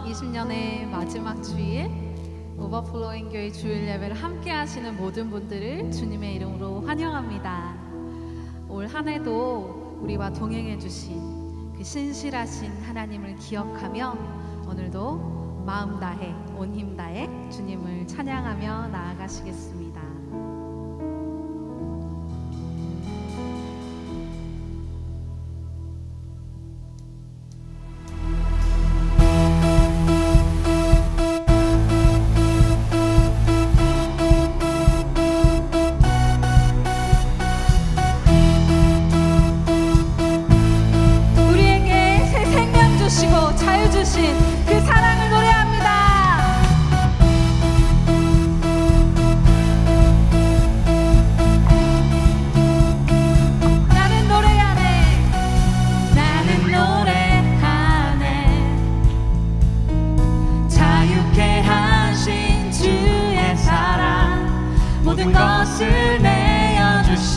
2020년의 마지막 주일 오버플로잉 교회 주일 예배를 함께 하시는 모든 분들을 주님의 이름으로 환영합니다. 올 한 해도 우리와 동행해 주신 그 신실하신 하나님을 기억하며 오늘도 마음 다해 온 힘 다해 주님을 찬양하며 나아가시겠습니다. 그 사랑을 노래합니다. 나는 노래하네. 나는 노래하네. 자유케 하신 주의 사랑 모든 것을 내어주시고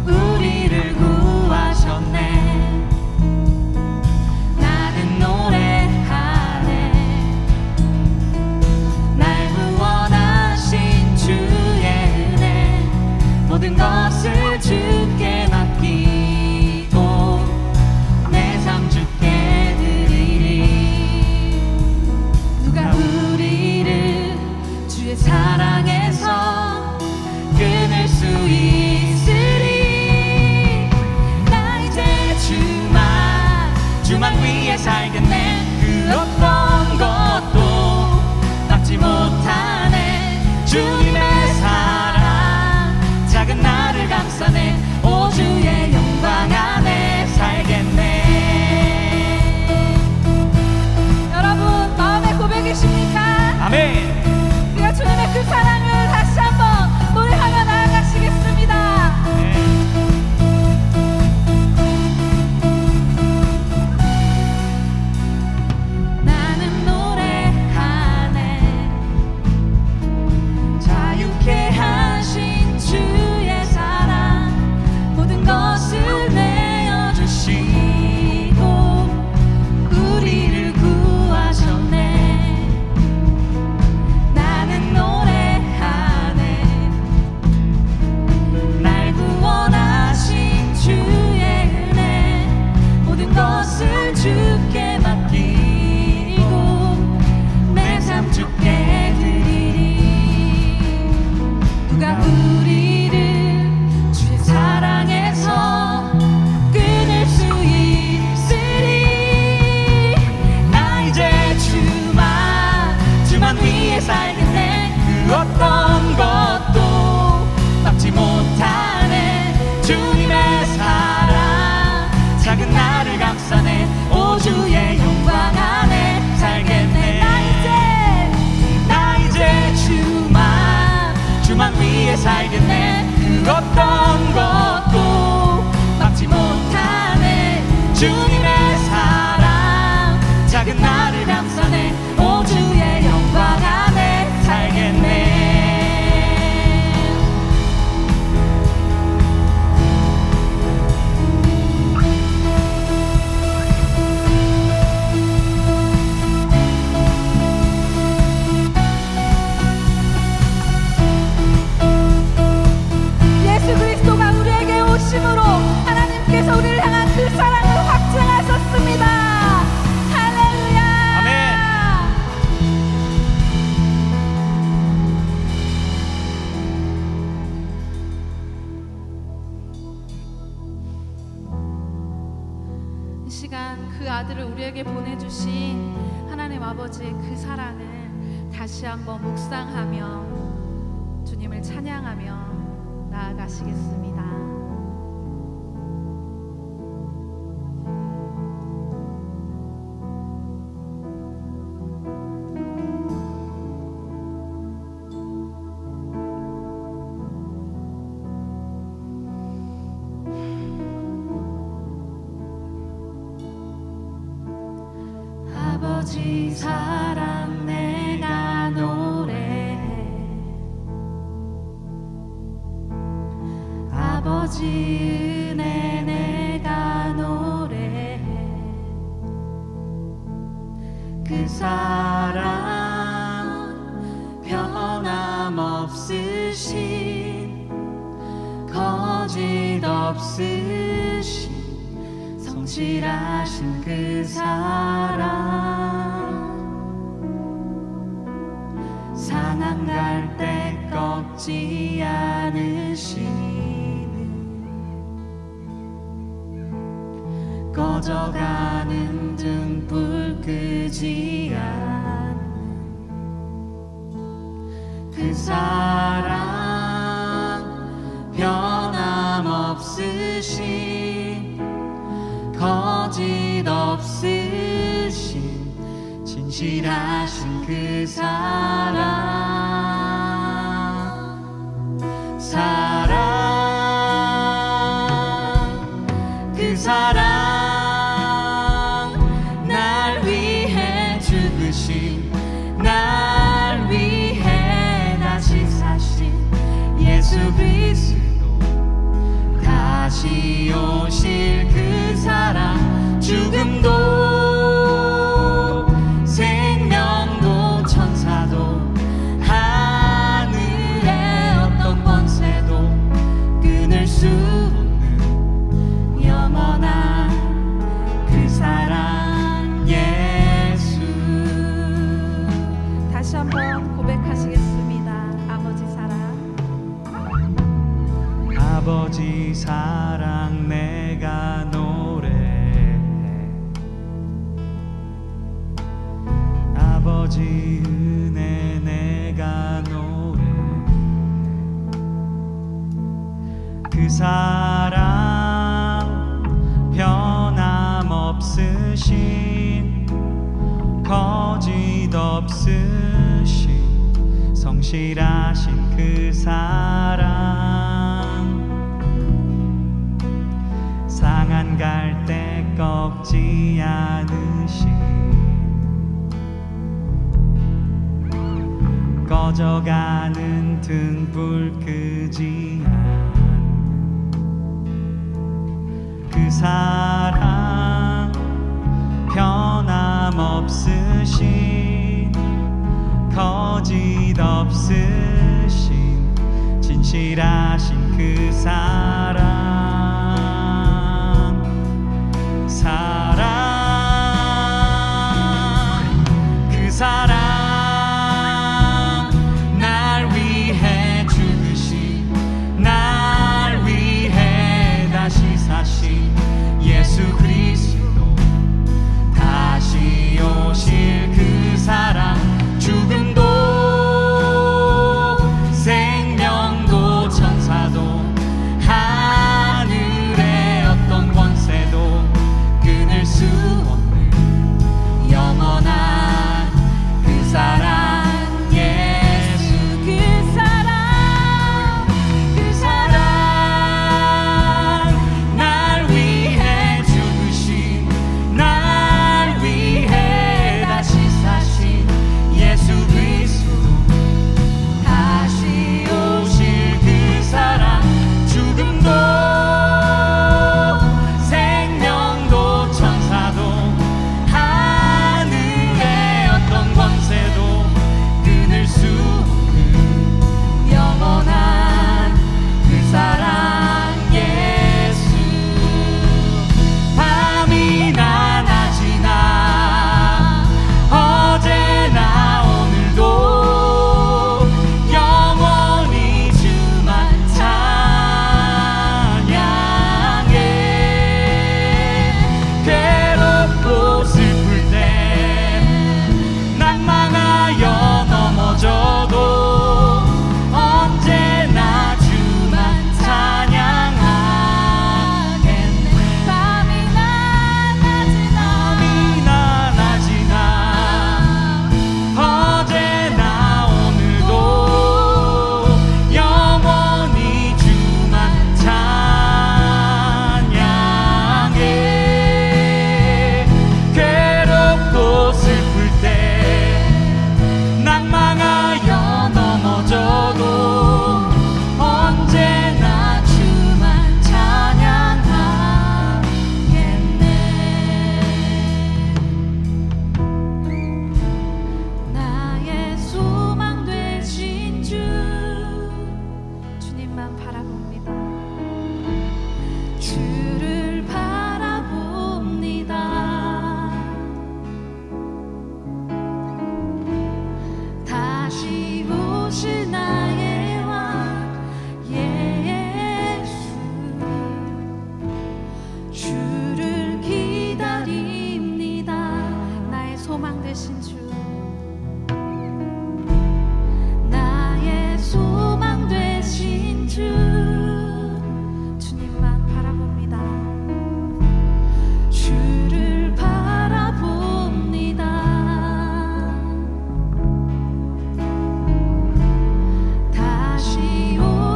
우리를 구하셨네. 모든 것을 주께 맡기고 내 삶 주께 드리리. 누가 우리를 주의 사랑에서 끊을 수 있으리. 나 이제 주만 위해 살겠네. 그 어떤 것도 막지 못하네. 주님의 사랑 작은 나를 감싸네. 오 주의 영광 안에 살겠네. 여러분 마음의 고백이십니까? 아멘. 우리가 주님의 그 사랑을 다시 한번 노래하며 나아가시겠습니다. 네. 나는 노래하네. 자유케 하신 주의 사랑 모든 것을 내어주시고 우리를 구하셨네. 나는 노래하네. 날 구원하신 주의 은혜 모든 것을 주께 맡기고 내 삶 주께 드리리. 누가 우리를 주의 사랑에서 끊을 수 있으리. 나 이제 주만 위해 살겠네. 그 어떤 것도 막지 못하네. 주님의 사랑 작은 나를 감싸네. 오 주의 영광 안에 살겠네. 나 이제 주만 위해 살겠네. 그 어떤 것도 막지 못하네. 주님의 사랑 작은 나를 감싸네. 오 주의 영광 안에 살겠네. 예수 그리스도가 우리에게 오심으로 하나님께서 우리를 향한 그 사랑을 확증하셨습니다. 할렐루야. 아멘. 이 시간 그 아들을 우리에게 보내주신 하나님 아버지의 그 사랑을 다시 한번 묵상하며 주님을 찬양하며 나아가시겠습니다. 아버지 사랑 내가 노래해. 아버지 은혜 내가 노래해. 없으신 거짓 없으신 성실하신 그 사랑 상한 갈 때 꺾지 않으시는 꺼져가는 등불 끄지 않는 그 사랑 변함없으신 거짓 없으신 진실하신 그 사랑 그 사랑 날 위해 죽으신 날 위해 다시 사신 예수 그리스도 다시 오실 그 사랑 죽음도 생명도 천사도 하늘의 어떤 권세도 끊을 수 없는 영원한 그 사랑 예수. 다시 한번 고백하시겠습니다. 아버지 사랑, 아버지 사랑 내가 노래해 아버지 은혜 내가 노래해 그 사랑 변함없으신 거짓 없으신 성실하신 그 사랑 상한 갈 때 꺾지 않으신 꺼져가는 등불 끄지 않는 그 사랑 변함없으신 거짓 없으신 진실하신 그 사랑 그 사랑 날 위해 죽으신 날 위해 다시 사신 예수 그리스도 다시 오실 그 사랑 죽음도 생명도 천사도 하늘의 어떤 권세도 끊을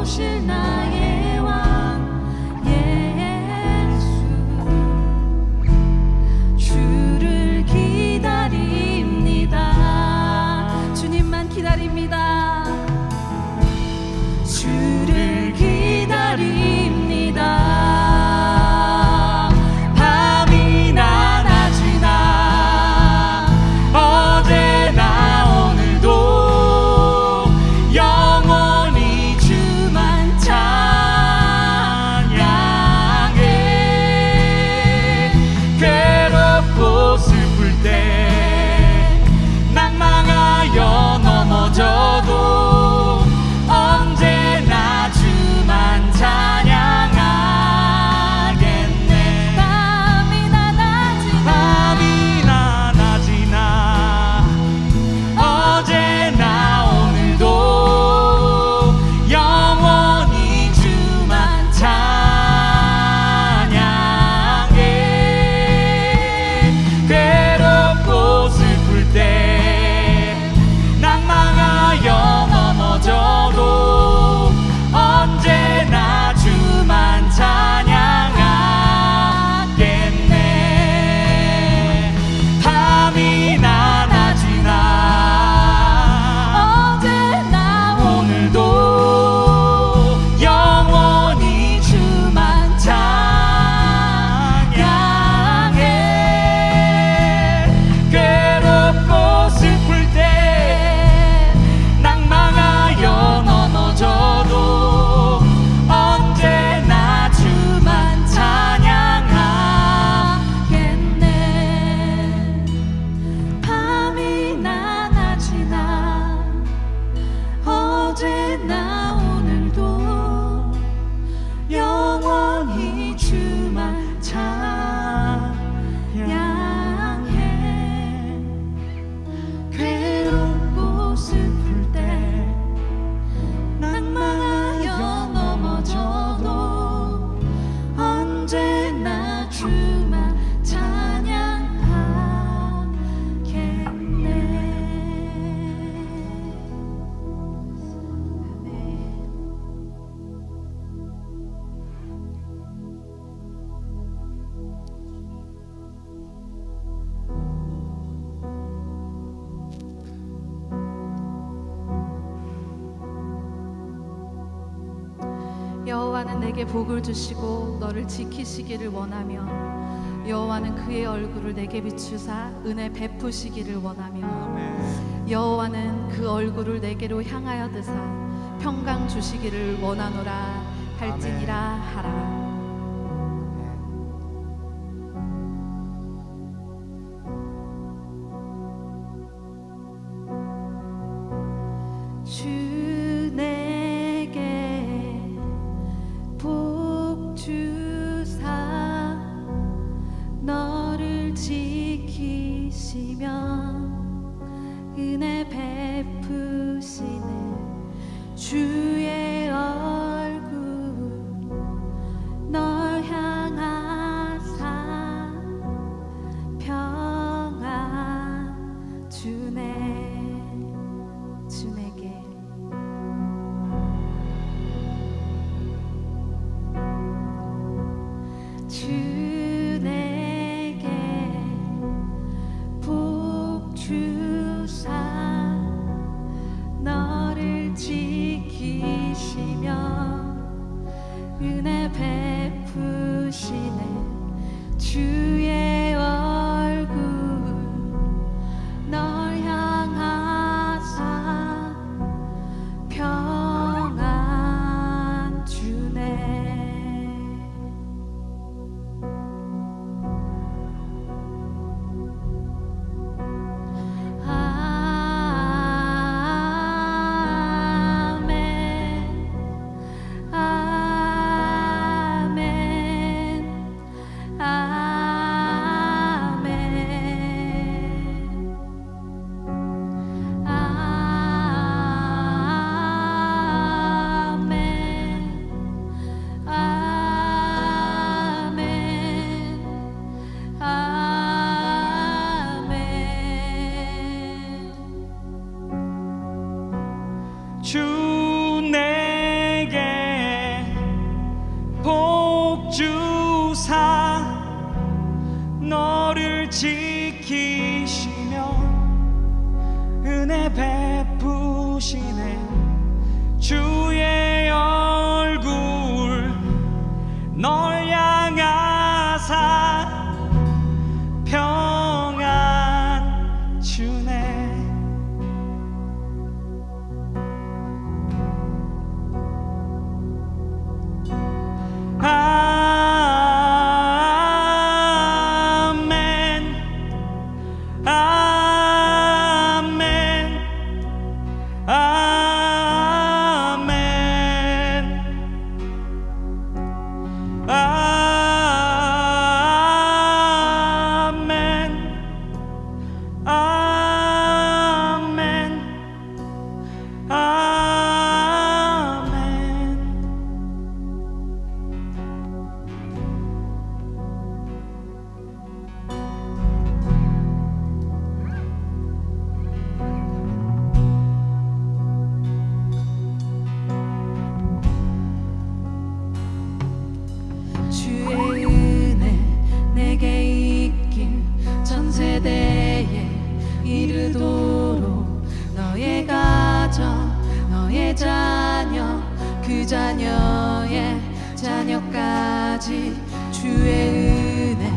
오실 나의 왕 예수 주를 기다립니다. 주님만 기다립니다. 주를 기다립니다. 여호와는 내게 복을 주시고 너를 지키시기를 원하며 여호와는 그의 얼굴을 내게 비추사 은혜 베푸시기를 원하며 여호와는 그 얼굴을 내게로 향하여 드사 평강 주시기를 원하노라 할지니라 하라. 주 내게 복 주사 너를 지키시며 은혜 베푸시네 주의 얼굴 널 향하사 평안 주네 주 내게 주 내게 복 주사 너를 지키시며 은혜 베푸시네 주의 얼굴 널 향하사 평안 주네. 주 내게 주사 너를 지키시며 은혜 베푸시네. 주의 얼굴 널 향하사 평안 주네. 아멘 아멘 아멘 아멘 아멘. 주의 은혜 내게 있길 전세대에 이르도록 너의 가정 너의 자녀 그 자녀의 자녀까지 주의 은혜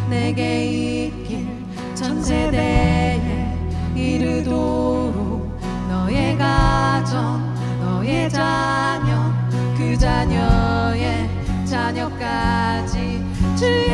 내게 있길 전세대에 이르도록 너의 가정 너의 자녀 그 자녀의 자녀까지 주의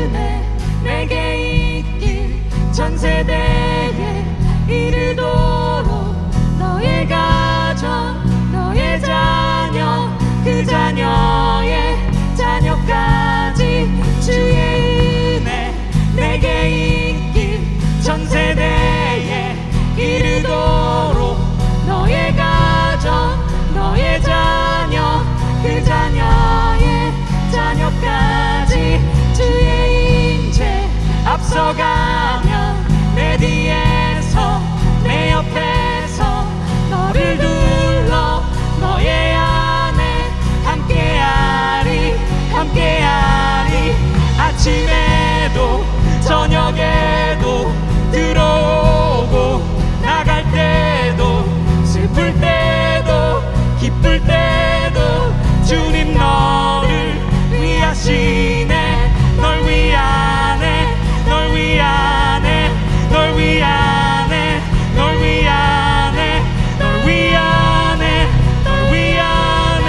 은혜 내게 있길 전세대에 이르도록 너의 가정 너의 자녀 그 자녀의 자녀까지 주의 은혜 내게 있길 전세대에 이르도록 너의 가정 너의 자녀 그 자녀의 자녀까지 주의 임재 앞서가며 내 뒤에서 내 옆에서 너를 둘러 너의 안에 함께하리 함께하리. 아침에도 저녁에도 들어오고 나갈 때도 슬플 때도 기쁠 때도 주님 너를 위하시네. 널 위하네 널 위하네 널 위하네 널 위하네 널 위하네 널 위하네.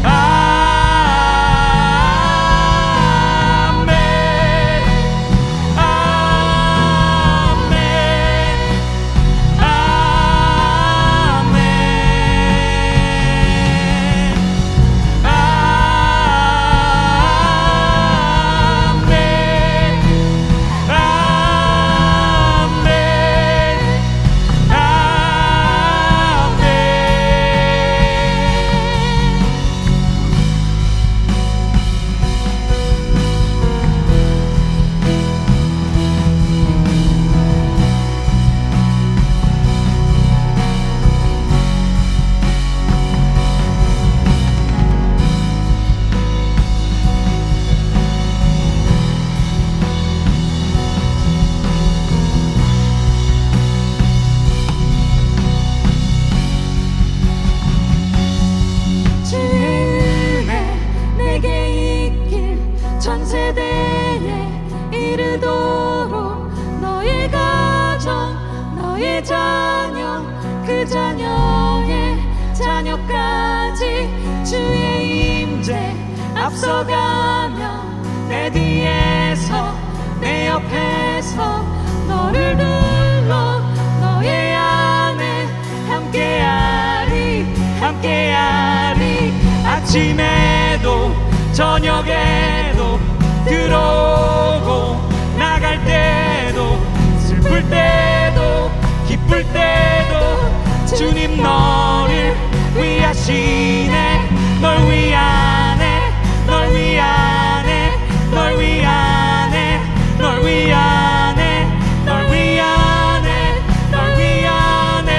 아멘 전세대에 이르도록 너의 가정 너의 자녀 그 자녀의 자녀까지 주의 임재 앞서가며 내 뒤에서 내 옆에서 너를 둘러 너의 안에 함께하리 함께하리. 아침에도 저녁에도 들어오고 나갈 때도 슬플 때도 기쁠 때도 주님 너를 위하시네. 널 위하네 널 위하네 널 위하네 널 위하네 널 위하네. 널 위하네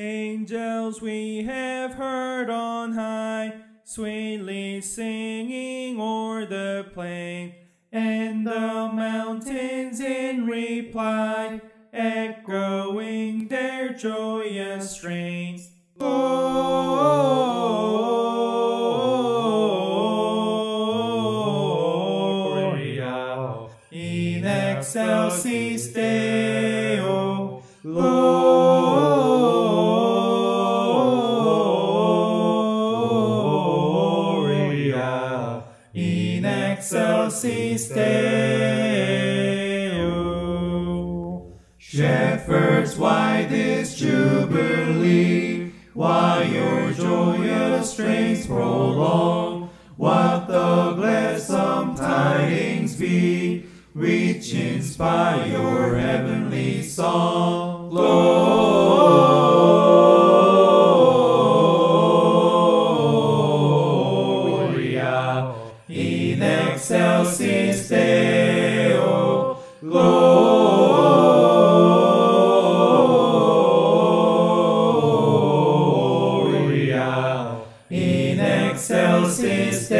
Angels we have heard on high, sweetly singing o'er the plain, and the mountains in reply, echoing their joyous strains. Gloria in excelsis Deo, Gloria in excelsis Deo. Shepherds, why this jubilee? Why your joyous strains prolong? What the gladsome tidings be, which inspire your heavenly song? Gloria in excelsis Deo, Gloria in excelsis Deo.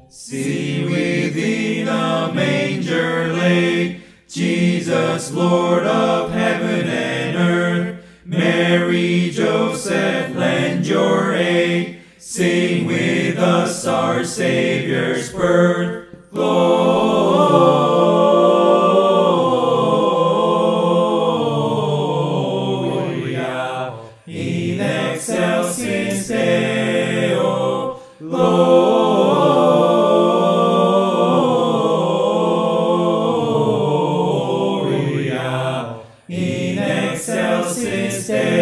See within a manger laid, Jesus, Lord of heaven and earth. Mary, Joseph, lend your aid. Sing with us our Savior's birth. Gloria in excelsis Deo, Gloria in excelsis Deo.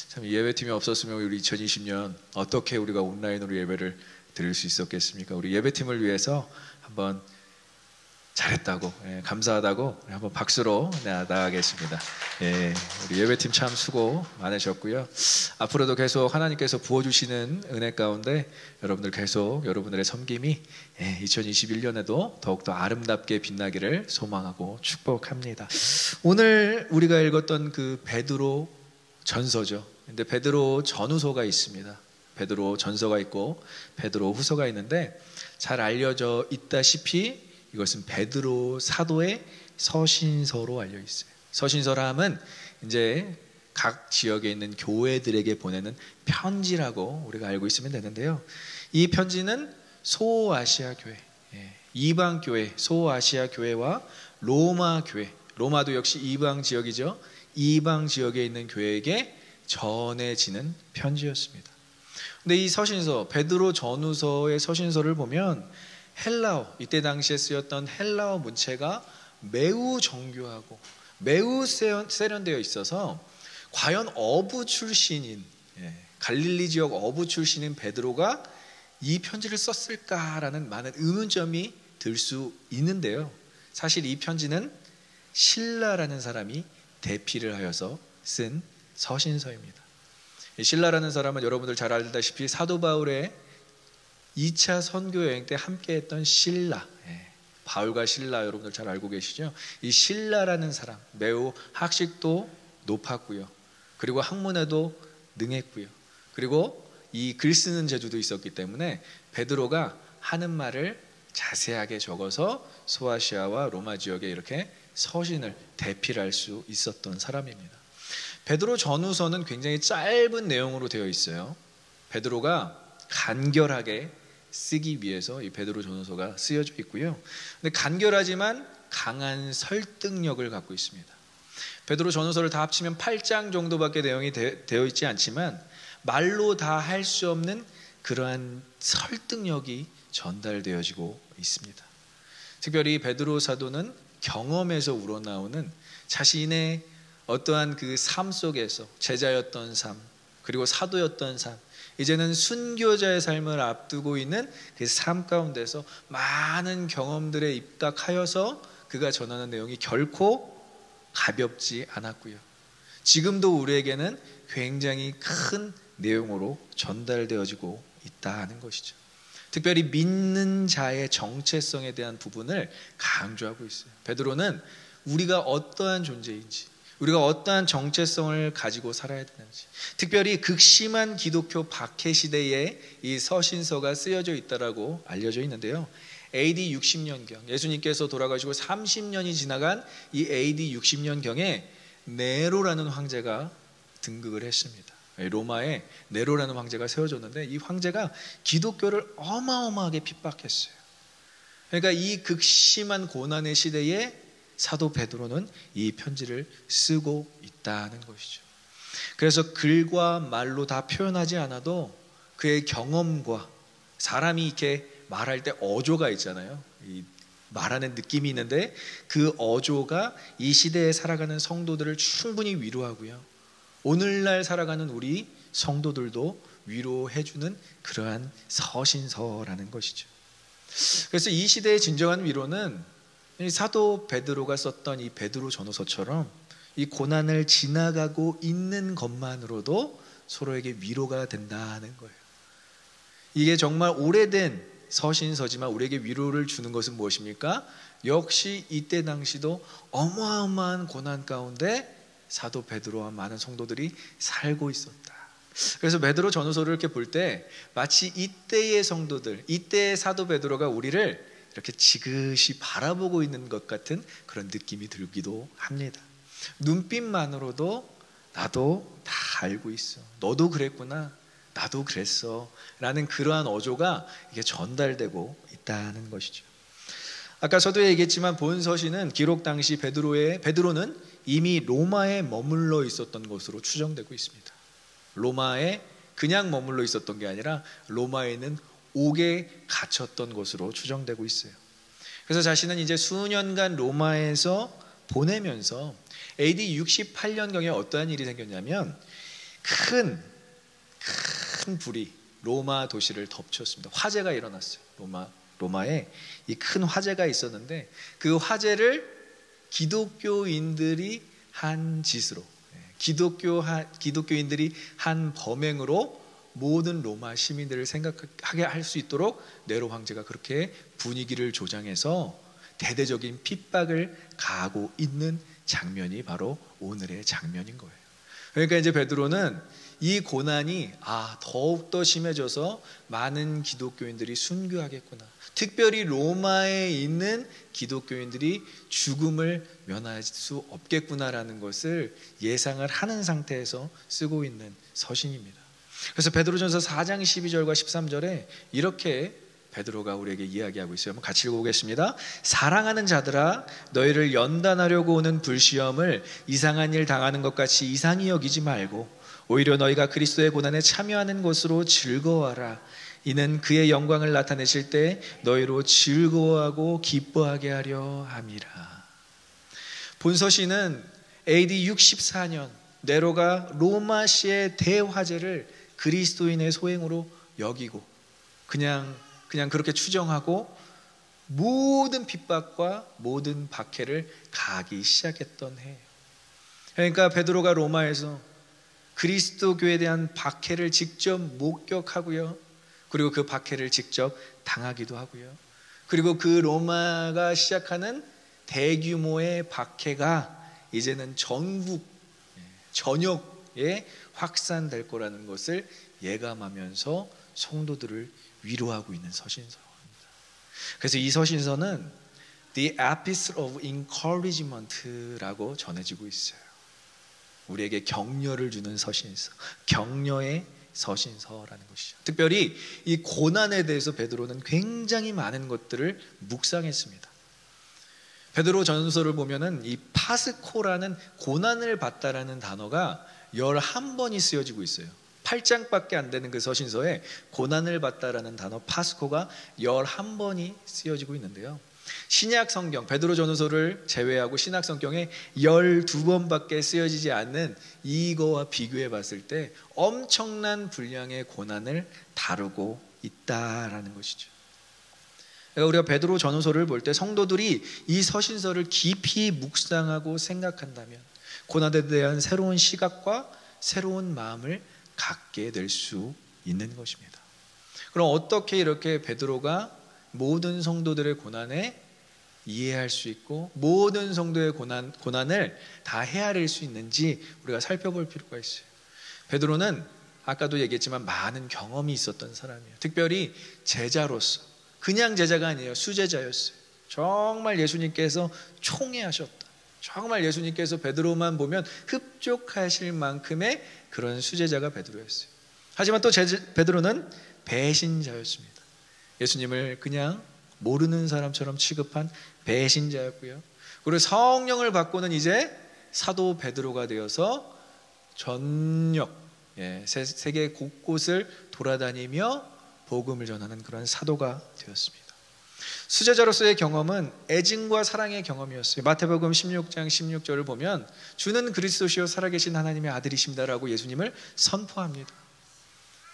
참 예배팀이 없었으면 우리 2020년 어떻게 우리가 온라인으로 예배를 드릴 수 있었겠습니까? 우리 예배팀을 위해서 한번 잘했다고, 감사하다고 한번 박수로 나가겠습니다. 우리 예배팀 참 수고 많으셨고요. 앞으로도 계속 하나님께서 부어주시는 은혜 가운데 여러분들 계속 여러분들의 섬김이 2021년에도 더욱더 아름답게 빛나기를 소망하고 축복합니다. 오늘 우리가 읽었던 그 베드로 전서죠. 근데 베드로 전후서가 있습니다. 베드로 전서가 있고 베드로 후서가 있는데, 잘 알려져 있다시피 이것은 베드로 사도의 서신서로 알려 있어요. 서신서라 함은 이제 각 지역에 있는 교회들에게 보내는 편지라고 우리가 알고 있으면 되는데요. 이 편지는 소아시아 교회, 이방 교회, 소아시아 교회와 로마 교회, 로마도 역시 이방 지역이죠. 이방 지역에 있는 교회에게 전해지는 편지였습니다. 근데 이 서신서, 베드로 전후서의 서신서를 보면 헬라어, 이때 당시에 쓰였던 헬라어 문체가 매우 정교하고 매우 세련되어 있어서 과연 어부 출신인, 갈릴리 지역 어부 출신인 베드로가 이 편지를 썼을까라는 많은 의문점이 들 수 있는데요. 사실 이 편지는 실라라는 사람이 대피를 하여서 쓴 서신서입니다. 실라라는 사람은 여러분들 잘 알다시피 사도 바울의 2차 선교 여행 때 함께했던 실라, 바울과 실라 여러분들 잘 알고 계시죠? 이 실라라는 사람 매우 학식도 높았고요, 그리고 학문에도 능했고요, 그리고 이 글 쓰는 재주도 있었기 때문에 베드로가 하는 말을 자세하게 적어서 소아시아와 로마 지역에 이렇게 서신을 대필할 수 있었던 사람입니다. 베드로 전후서는 굉장히 짧은 내용으로 되어 있어요. 베드로가 간결하게 쓰기 위해서 이 베드로 전후서가 쓰여져 있고요. 근데 간결하지만 강한 설득력을 갖고 있습니다. 베드로 전후서를 다 합치면 8장 정도밖에 내용이 되어 있지 않지만 말로 다 할 수 없는 그러한 설득력이 전달되어지고 있습니다. 특별히 베드로 사도는 경험에서 우러나오는 자신의 어떠한 그 삶 속에서 제자였던 삶, 그리고 사도였던 삶, 이제는 순교자의 삶을 앞두고 있는 그 삶 가운데서 많은 경험들에 입각하여서 그가 전하는 내용이 결코 가볍지 않았고요. 지금도 우리에게는 굉장히 큰 내용으로 전달되어지고 있다는 것이죠. 특별히 믿는 자의 정체성에 대한 부분을 강조하고 있어요. 베드로는 우리가 어떠한 존재인지, 우리가 어떠한 정체성을 가지고 살아야 되는지, 특별히 극심한 기독교 박해 시대에 이 서신서가 쓰여져 있다라고 알려져 있는데요. AD 60년경, 예수님께서 돌아가시고 30년이 지나간 이 AD 60년경에 네로라는 황제가 등극을 했습니다. 로마에 네로라는 황제가 세워졌는데 이 황제가 기독교를 어마어마하게 핍박했어요. 그러니까 이 극심한 고난의 시대에 사도 베드로는 이 편지를 쓰고 있다는 것이죠. 그래서 글과 말로 다 표현하지 않아도 그의 경험과, 사람이 이렇게 말할 때 어조가 있잖아요. 이 말하는 느낌이 있는데 그 어조가 이 시대에 살아가는 성도들을 충분히 위로하고요, 오늘날 살아가는 우리 성도들도 위로해주는 그러한 서신서라는 것이죠. 그래서 이 시대의 진정한 위로는 사도 베드로가 썼던 이 베드로 전후서처럼 이 고난을 지나가고 있는 것만으로도 서로에게 위로가 된다는 거예요. 이게 정말 오래된 서신서지만 우리에게 위로를 주는 것은 무엇입니까? 역시 이때 당시도 어마어마한 고난 가운데 사도 베드로와 많은 성도들이 살고 있었다. 그래서 베드로 전후서를 이렇게 볼 때 마치 이때의 성도들, 이때의 사도 베드로가 우리를 이렇게 지그시 바라보고 있는 것 같은 그런 느낌이 들기도 합니다. 눈빛만으로도 나도 다 알고 있어, 너도 그랬구나, 나도 그랬어 라는 그러한 어조가 이게 전달되고 있다는 것이죠. 아까 서두에 얘기했지만 본 서신은 기록 당시 베드로는 이미 로마에 머물러 있었던 것으로 추정되고 있습니다. 로마에 그냥 머물러 있었던 게 아니라 로마에는 옥에 갇혔던 것으로 추정되고 있어요. 그래서 자신은 이제 수년간 로마에서 보내면서 AD 68년경에 어떠한 일이 생겼냐면 큰 불이 로마 도시를 덮쳤습니다. 화재가 일어났어요. 로마에 이 큰 화재가 있었는데 그 화재를 기독교인들이 한 짓으로, 기독교인들이 한 범행으로 모든 로마 시민들을 생각하게 할 수 있도록 네로 황제가 그렇게 분위기를 조장해서 대대적인 핍박을 가하고 있는 장면이 바로 오늘의 장면인 거예요. 그러니까 이제 베드로는 이 고난이 더욱더 심해져서 많은 기독교인들이 순교하겠구나, 특별히 로마에 있는 기독교인들이 죽음을 면할 수 없겠구나라는 것을 예상을 하는 상태에서 쓰고 있는 서신입니다. 그래서 베드로전서 4장 12절과 13절에 이렇게 베드로가 우리에게 이야기하고 있어요. 한번 같이 읽어보겠습니다. 사랑하는 자들아, 너희를 연단하려고 오는 불시험을 이상한 일 당하는 것 같이 이상히 여기지 말고 오히려 너희가 그리스도의 고난에 참여하는 것으로 즐거워하라. 이는 그의 영광을 나타내실 때 너희로 즐거워하고 기뻐하게 하려 함이라. 본서신은 AD 64년 네로가 로마시의 대화재를 그리스도인의 소행으로 여기고 그냥 그렇게 추정하고 모든 핍박과 모든 박해를 가하기 시작했던 해예요. 그러니까 베드로가 로마에서 그리스도교에 대한 박해를 직접 목격하고요, 그리고 그 박해를 직접 당하기도 하고요, 그리고 그 로마가 시작하는 대규모의 박해가 이제는 전국 전역에 확산될 거라는 것을 예감하면서 성도들을 위로하고 있는 서신서입니다. 그래서 이 서신서는 The Epistle of Encouragement라고 전해지고 있어요. 우리에게 격려를 주는 서신서, 격려의 서신서라는 것이죠. 특별히 이 고난에 대해서 베드로는 굉장히 많은 것들을 묵상했습니다. 베드로 전서를 보면은 이 파스코라는 고난을 받다라는 단어가 11번이 쓰여지고 있어요. 8장밖에 안 되는 그 서신서에 고난을 받다라는 단어 파스코가 11번이 쓰여지고 있는데요. 신약 성경 베드로 전후서를 제외하고 신약 성경에 12번밖에 쓰여지지 않는 이거와 비교해 봤을 때 엄청난 분량의 고난을 다루고 있다라는 것이죠. 그러니까 우리가 베드로 전후서를 볼 때 성도들이 이 서신서를 깊이 묵상하고 생각한다면 고난에 대한 새로운 시각과 새로운 마음을 갖게 될 수 있는 것입니다. 그럼 어떻게 이렇게 베드로가 모든 성도들의 고난에 이해할 수 있고 모든 성도의 고난을 다 헤아릴 수 있는지 우리가 살펴볼 필요가 있어요. 베드로는 아까도 얘기했지만 많은 경험이 있었던 사람이에요. 특별히 제자로서 그냥 제자가 아니에요. 수제자였어요. 정말 예수님께서 총애하셨다. 정말 예수님께서 베드로만 보면 흡족하실 만큼의 그런 수제자가 베드로였어요. 하지만 또 베드로는 배신자였습니다. 예수님을 그냥 모르는 사람처럼 취급한 배신자였고요. 그리고 성령을 받고는 이제 사도 베드로가 되어서 전역 세계 곳곳을 돌아다니며 복음을 전하는 그런 사도가 되었습니다. 수제자로서의 경험은 애증과 사랑의 경험이었어요. 마태복음 16장 16절을 보면 주는 그리스도시요 살아계신 하나님의 아들이십니다라고 예수님을 선포합니다.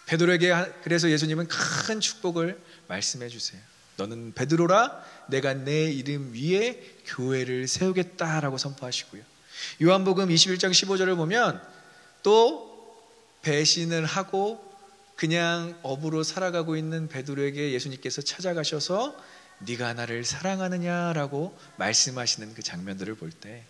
베드로에게 그래서 예수님은 큰 축복을 말씀해 주세요. 너는 베드로라 내가 내 이름 위에 교회를 세우겠다라고 선포하시고요. 요한복음 21장 15절을 보면 또 배신을 하고 그냥 업으로 살아가고 있는 베드로에게 예수님께서 찾아가셔서 네가 나를 사랑하느냐라고 말씀하시는 그 장면들을 볼 때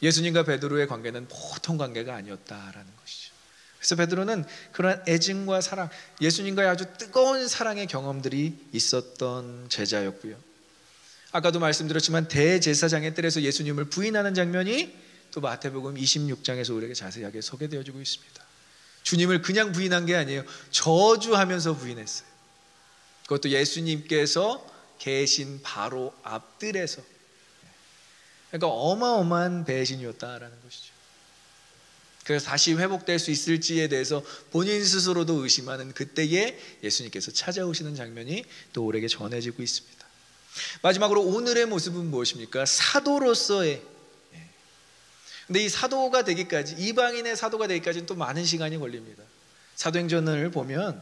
예수님과 베드로의 관계는 보통 관계가 아니었다라는 것이죠. 그래서 베드로는 그런 애증과 사랑, 예수님과의 아주 뜨거운 사랑의 경험들이 있었던 제자였고요. 아까도 말씀드렸지만 대제사장의 뜰에서 예수님을 부인하는 장면이 또 마태복음 26장에서 우리에게 자세하게 소개되어지고 있습니다. 주님을 그냥 부인한 게 아니에요. 저주하면서 부인했어요. 그것도 예수님께서 계신 바로 앞뜰에서. 그러니까 어마어마한 배신이었다라는 것이죠. 그래서 다시 회복될 수 있을지에 대해서 본인 스스로도 의심하는 그때에 예수님께서 찾아오시는 장면이 또 우리에게 전해지고 있습니다. 마지막으로 오늘의 모습은 무엇입니까? 사도로서의. 근데 이 사도가 되기까지, 이방인의 사도가 되기까지는 또 많은 시간이 걸립니다. 사도행전을 보면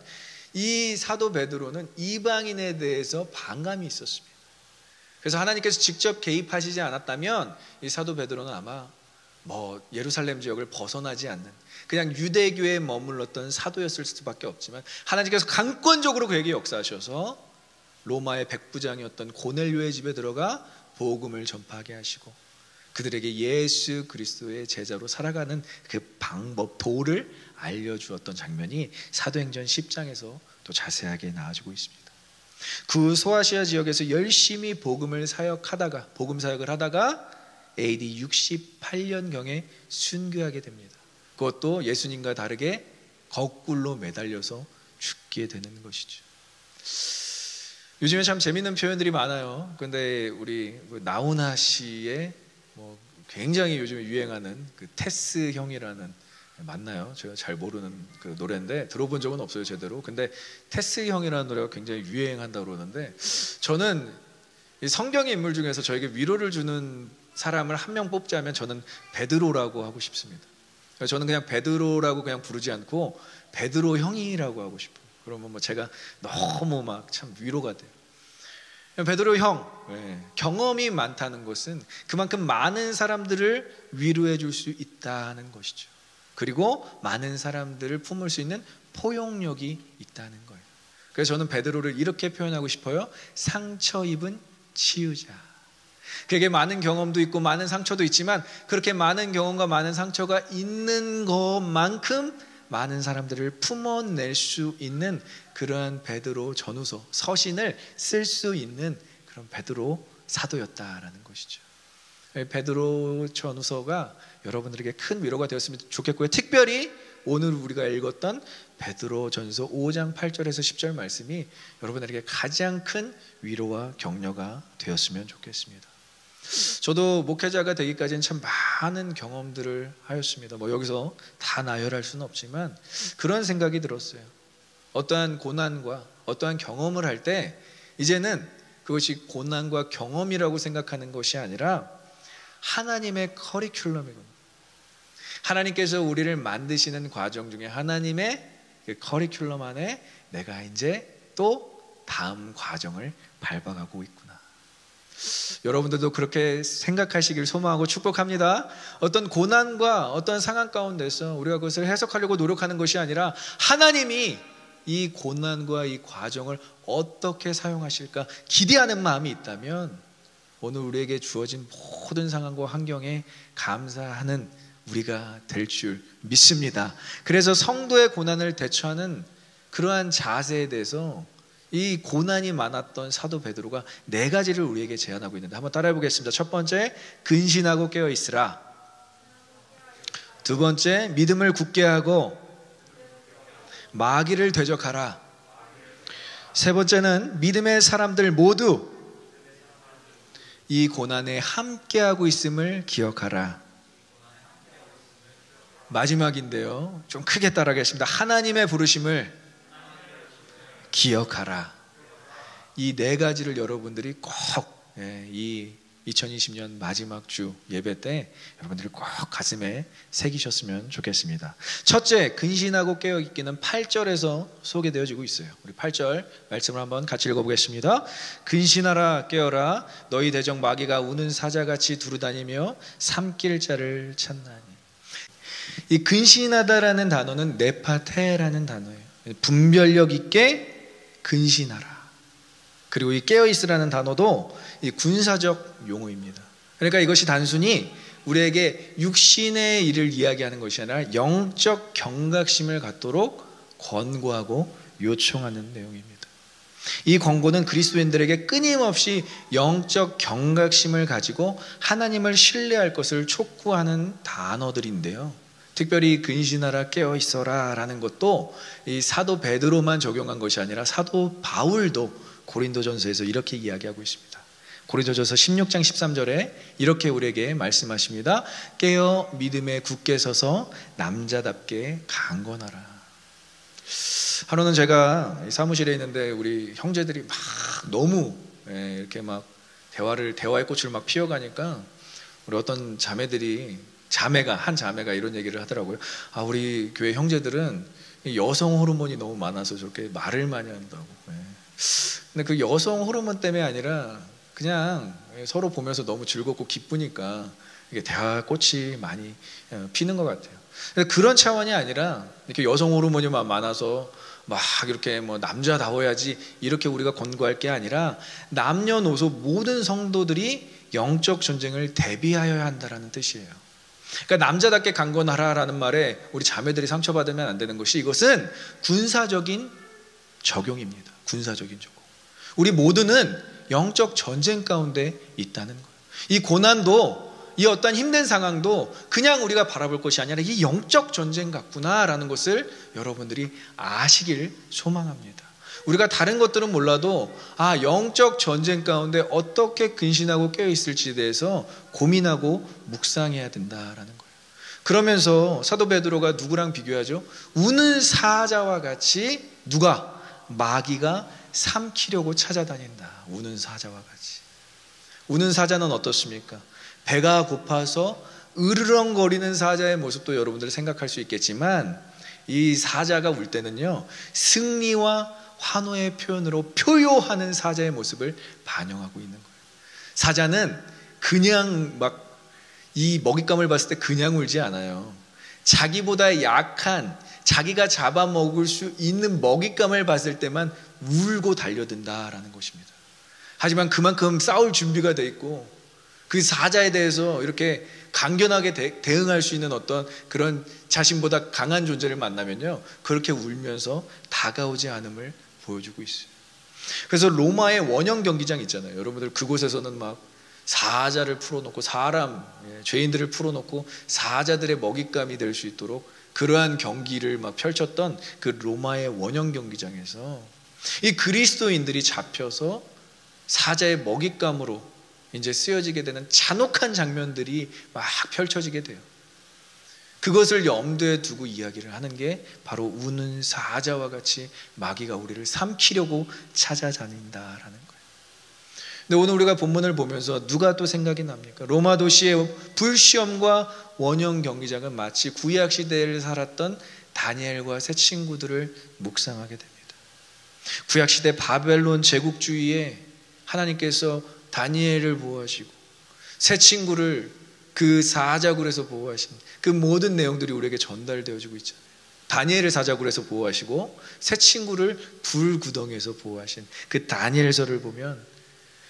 이 사도 베드로는 이방인에 대해서 반감이 있었습니다. 그래서 하나님께서 직접 개입하시지 않았다면 이 사도 베드로는 아마 예루살렘 지역을 벗어나지 않는 그냥 유대교에 머물렀던 사도였을 수밖에 없지만 하나님께서 강권적으로 그에게 역사하셔서 로마의 백부장이었던 고넬료의 집에 들어가 복음을 전파하게 하시고 그들에게 예수 그리스도의 제자로 살아가는 그 방법, 도를 알려주었던 장면이 사도행전 10장에서 또 자세하게 나와지고 있습니다. 그 소아시아 지역에서 열심히 복음 사역을 하다가 AD 68년경에 순교하게 됩니다. 그것도 예수님과 다르게 거꾸로 매달려서 죽게 되는 것이죠. 요즘에 참 재밌는 표현들이 많아요. 근데 우리 나훈아 씨의 굉장히 요즘에 유행하는 그 테스 형이라는, 맞나요? 제가 잘 모르는 그 노래인데 들어본 적은 없어요 제대로. 근데 테스 형이라는 노래가 굉장히 유행한다고 그러는데 저는 이 성경의 인물 중에서 저에게 위로를 주는 사람을 한 명 뽑자면 저는 베드로라고 하고 싶습니다. 저는 그냥 베드로라고 그냥 부르지 않고 베드로 형이라고 하고 싶어요. 그러면 제가 너무 막 참 위로가 돼요. 베드로 형, 경험이 많다는 것은 그만큼 많은 사람들을 위로해 줄 수 있다는 것이죠. 그리고 많은 사람들을 품을 수 있는 포용력이 있다는 거예요. 그래서 저는 베드로를 이렇게 표현하고 싶어요. 상처 입은 치유자. 그에게 많은 경험도 있고 많은 상처도 있지만 그렇게 많은 경험과 많은 상처가 있는 것만큼 많은 사람들을 품어낼 수 있는 그러한 베드로 전후서, 서신을 쓸 수 있는 그런 베드로 사도였다라는 것이죠. 베드로 전후서가 여러분들에게 큰 위로가 되었으면 좋겠고요. 특별히 오늘 우리가 읽었던 베드로 전서 5장 8절에서 10절 말씀이 여러분들에게 가장 큰 위로와 격려가 되었으면 좋겠습니다. 저도 목회자가 되기까지는 참 많은 경험들을 하였습니다. 뭐 여기서 다 나열할 수는 없지만 그런 생각이 들었어요. 어떠한 고난과 어떠한 경험을 할 때 이제는 그것이 고난과 경험이라고 생각하는 것이 아니라 하나님의 커리큘럼이구나. 하나님께서 우리를 만드시는 과정 중에 하나님의 그 커리큘럼 안에 내가 이제 또 다음 과정을 밟아가고 있구나. 여러분들도 그렇게 생각하시길 소망하고 축복합니다. 어떤 고난과 어떤 상황 가운데서 우리가 그것을 해석하려고 노력하는 것이 아니라 하나님이 이 고난과 이 과정을 어떻게 사용하실까 기대하는 마음이 있다면 오늘 우리에게 주어진 모든 상황과 환경에 감사하는 우리가 될 줄 믿습니다. 그래서 성도의 고난을 대처하는 그러한 자세에 대해서 이 고난이 많았던 사도 베드로가 4가지를 우리에게 제안하고 있는데 한번 따라해 보겠습니다. 첫 번째, 근신하고 깨어 있으라. 두 번째, 믿음을 굳게 하고 마귀를 대적하라. 세 번째는 믿음의 사람들 모두 이 고난에 함께하고 있음을 기억하라. 마지막인데요, 좀 크게 따라하겠습니다. 하나님의 부르심을 기억하라. 이 4가지를 여러분들이 꼭 이 2020년 마지막 주 예배 때 여러분들이 꼭 가슴에 새기셨으면 좋겠습니다. 첫째, 근신하고 깨어있기는 8절에서 소개되어지고 있어요. 우리 8절 말씀을 한번 같이 읽어보겠습니다. 근신하라 깨어라 너희 대적 마귀가 우는 사자같이 두루다니며 삼킬 자를 찾나니. 이 근신하다라는 단어는 네파테라는 단어예요. 분별력 있게 근신하라. 그리고 이 깨어있으라는 단어도 이 군사적 용어입니다. 그러니까 이것이 단순히 우리에게 육신의 일을 이야기하는 것이 아니라 영적 경각심을 갖도록 권고하고 요청하는 내용입니다. 이 권고는 그리스도인들에게 끊임없이 영적 경각심을 가지고 하나님을 신뢰할 것을 촉구하는 단어들인데요, 특별히 근신하라 깨어있어라 라는 것도 이 사도 베드로만 적용한 것이 아니라 사도 바울도 고린도전서에서 이렇게 이야기하고 있습니다. 고린도전서 16장 13절에 이렇게 우리에게 말씀하십니다. 깨어 믿음에 굳게 서서 남자답게 강건하라. 하루는 제가 사무실에 있는데 우리 형제들이 막 너무 이렇게 막 대화의 꽃을 막 피워가니까 우리 어떤 한 자매가 이런 얘기를 하더라고요. 우리 교회 형제들은 여성 호르몬이 너무 많아서 저렇게 말을 많이 한다고. 근데 그 여성 호르몬 때문에 아니라 그냥 서로 보면서 너무 즐겁고 기쁘니까 이게 대화 꽃이 많이 피는 것 같아요. 그런 차원이 아니라 이렇게 여성 호르몬이 많아서 막 이렇게 뭐 남자다워야지 이렇게 우리가 권고할 게 아니라 남녀노소 모든 성도들이 영적 전쟁을 대비하여야 한다라는 뜻이에요. 그러니까 남자답게 강건하라라는 말에 우리 자매들이 상처받으면 안 되는 것이, 이것은 군사적인 적용입니다. 군사적인 적용. 우리 모두는 영적 전쟁 가운데 있다는 거예요. 이 고난도, 이 어떤 힘든 상황도 그냥 우리가 바라볼 것이 아니라 이 영적 전쟁 같구나라는 것을 여러분들이 아시길 소망합니다. 우리가 다른 것들은 몰라도 영적 전쟁 가운데 어떻게 근신하고 깨어있을지에 대해서 고민하고 묵상해야 된다라는 거예요. 그러면서 사도 베드로가 누구랑 비교하죠? 우는 사자와 같이 마귀가 삼키려고 찾아다닌다. 우는 사자와 같이. 우는 사자는 어떻습니까? 배가 고파서 으르렁거리는 사자의 모습도 여러분들 생각할 수 있겠지만, 이 사자가 울 때는요, 승리와 환호의 표현으로 표효하는 사자의 모습을 반영하고 있는 거예요. 사자는 그냥 막 이 먹잇감을 봤을 때 그냥 울지 않아요. 자기보다 약한, 자기가 잡아먹을 수 있는 먹잇감을 봤을 때만 울고 달려든다라는 것입니다. 하지만 그만큼 싸울 준비가 돼 있고 그 사자에 대해서 이렇게 강견하게 대응할 수 있는 어떤 그런 자신보다 강한 존재를 만나면요, 그렇게 울면서 다가오지 않음을 보여주고 있어요. 그래서 로마의 원형 경기장 있잖아요. 여러분들 그곳에서는 막 사자를 풀어놓고 죄인들을 풀어놓고 사자들의 먹잇감이 될 수 있도록 그러한 경기를 막 펼쳤던 그 로마의 원형 경기장에서 이 그리스도인들이 잡혀서 사자의 먹잇감으로 이제 쓰여지게 되는 잔혹한 장면들이 막 펼쳐지게 돼요. 그것을 염두에 두고 이야기를 하는 게 바로 우는 사자와 같이 마귀가 우리를 삼키려고 찾아다닌다라는 거예요. 근데 오늘 우리가 본문을 보면서 누가 또 생각이 납니까? 로마 도시의 불시험과 원형 경기장은 마치 구약 시대를 살았던 다니엘과 세 친구들을 묵상하게 됩니다. 구약 시대 바벨론 제국주의에 하나님께서 다니엘을 보호하시고 세 친구를 그 사자굴에서 보호하신 그 모든 내용들이 우리에게 전달되어지고 있잖아요. 다니엘을 사자굴에서 보호하시고 세 친구를 불구덩이에서 보호하신 그 다니엘서를 보면,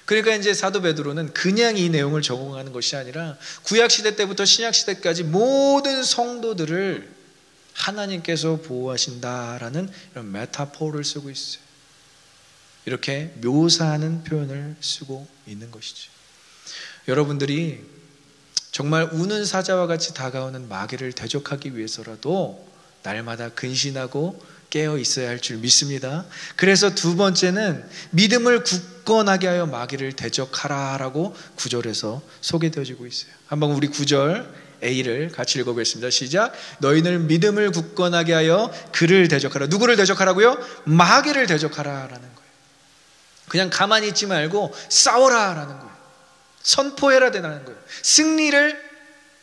그러니까 이제 사도 베드로는 그냥 이 내용을 적용하는 것이 아니라 구약 시대 때부터 신약 시대까지 모든 성도들을 하나님께서 보호하신다라는 이런 메타포를 쓰고 있어요. 이렇게 묘사하는 표현을 쓰고 있는 것이죠. 여러분들이 정말 우는 사자와 같이 다가오는 마귀를 대적하기 위해서라도 날마다 근신하고 깨어 있어야 할 줄 믿습니다. 그래서 두 번째는 믿음을 굳건하게 하여 마귀를 대적하라라고 9절에서 소개되어지고 있어요. 한번 우리 9절 A를 같이 읽어보겠습니다. 시작. 너희는 믿음을 굳건하게 하여 그를 대적하라. 누구를 대적하라고요? 마귀를 대적하라라는 거예요. 그냥 가만히 있지 말고 싸워라라는 거예요. 선포해야 된다는 거예요. 승리를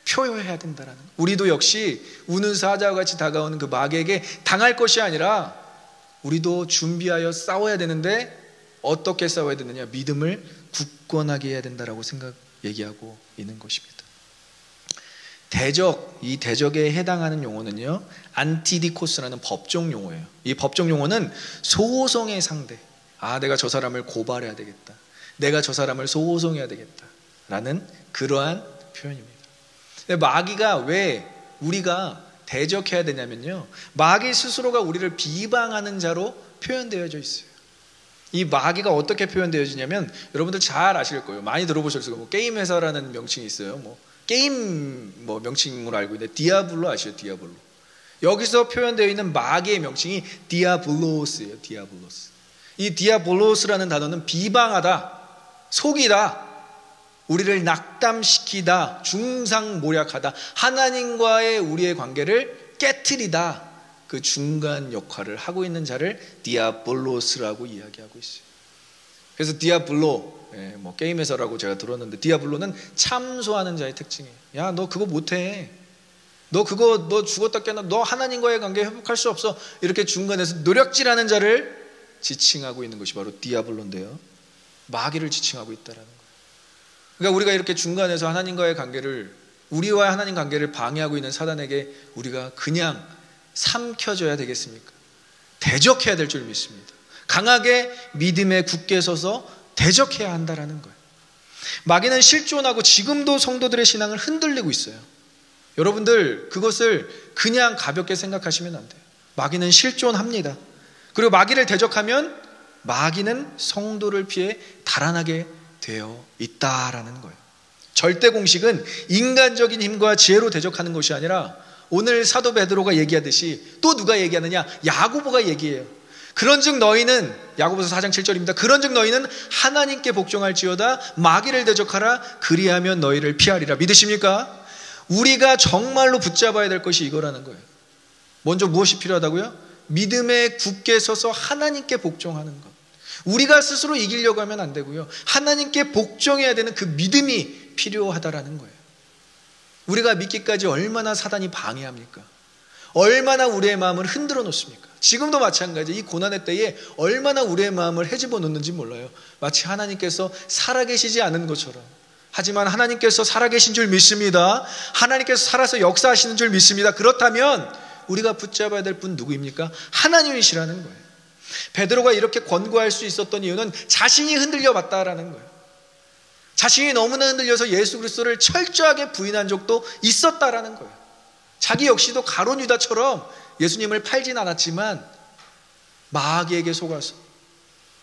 표효해야 된다는 거예요. 우리도 역시 우는 사자와 같이 다가오는 그 마귀에게 당할 것이 아니라 우리도 준비하여 싸워야 되는데 어떻게 싸워야 되느냐? 믿음을 굳건하게 해야 된다라고 얘기하고 있는 것입니다. 대적, 이 대적에 해당하는 용어는요, 안티디코스라는 법정 용어예요. 이 법정 용어는 소송의 상대. 내가 저 사람을 고발해야 되겠다. 내가 저 사람을 소송해야 되겠다. 라는 그러한 표현입니다. 근데 마귀가 왜 우리가 대적해야 되냐면요, 마귀 스스로가 우리를 비방하는 자로 표현되어져 있어요. 이 마귀가 어떻게 표현되어지냐면, 여러분들 잘 아실 거예요. 많이 들어보셨을 거예요. 게임 회사라는 명칭이 있어요. 게임 명칭으로 알고 있는데 디아블로 아시죠? 디아블로. 여기서 표현되어 있는 마귀의 명칭이 디아블로스예요. 디아블로스. 이 디아블로스라는 단어는 비방하다, 속이다, 우리를 낙담시키다, 중상모략하다, 하나님과의 우리의 관계를 깨트리다, 그 중간 역할을 하고 있는 자를 디아블로스라고 이야기하고 있어요. 그래서 디아블로, 게임에서라고 제가 들었는데, 디아블로는 참소하는 자의 특징이에요. 야, 너 그거 못해. 너 죽었다 깨나. 너 하나님과의 관계 회복할 수 없어. 이렇게 중간에서 노력질하는 자를 지칭하고 있는 것이 바로 디아블로인데요, 마귀를 지칭하고 있다라는 거예요. 그러니까 우리가 이렇게 중간에서 하나님과의 관계를, 우리와 하나님 관계를 방해하고 있는 사단에게 우리가 그냥 삼켜줘야 되겠습니까? 대적해야 될 줄 믿습니다. 강하게 믿음에 굳게 서서 대적해야 한다라는 거예요. 마귀는 실존하고 지금도 성도들의 신앙을 흔들리고 있어요. 여러분들 그것을 그냥 가볍게 생각하시면 안 돼요. 마귀는 실존합니다. 그리고 마귀를 대적하면 마귀는 성도를 피해 달아나게 되어 있다라는 거예요. 절대 공식은 인간적인 힘과 지혜로 대적하는 것이 아니라 오늘 사도 베드로가 얘기하듯이 또 누가 얘기하느냐? 야고보가 얘기해요. 그런즉 너희는, 야고보서 4장 7절입니다. 그런즉 너희는 하나님께 복종할지어다 마귀를 대적하라. 그리하면 너희를 피하리라. 믿으십니까? 우리가 정말로 붙잡아야 될 것이 이거라는 거예요. 먼저 무엇이 필요하다고요? 믿음에 굳게 서서 하나님께 복종하는 것. 우리가 스스로 이기려고 하면 안 되고요, 하나님께 복종해야 되는 그 믿음이 필요하다라는 거예요. 우리가 믿기까지 얼마나 사단이 방해합니까? 얼마나 우리의 마음을 흔들어 놓습니까? 지금도 마찬가지. 이 고난의 때에 얼마나 우리의 마음을 헤집어 놓는지 몰라요. 마치 하나님께서 살아계시지 않은 것처럼. 하지만 하나님께서 살아계신 줄 믿습니다. 하나님께서 살아서 역사하시는 줄 믿습니다. 그렇다면 우리가 붙잡아야 될 분 누구입니까? 하나님이시라는 거예요. 베드로가 이렇게 권고할 수 있었던 이유는 자신이 흔들려 봤다라는 거예요. 자신이 너무나 흔들려서 예수 그리스도를 철저하게 부인한 적도 있었다라는 거예요. 자기 역시도 가룟 유다처럼 예수님을 팔진 않았지만 마귀에게 속아서,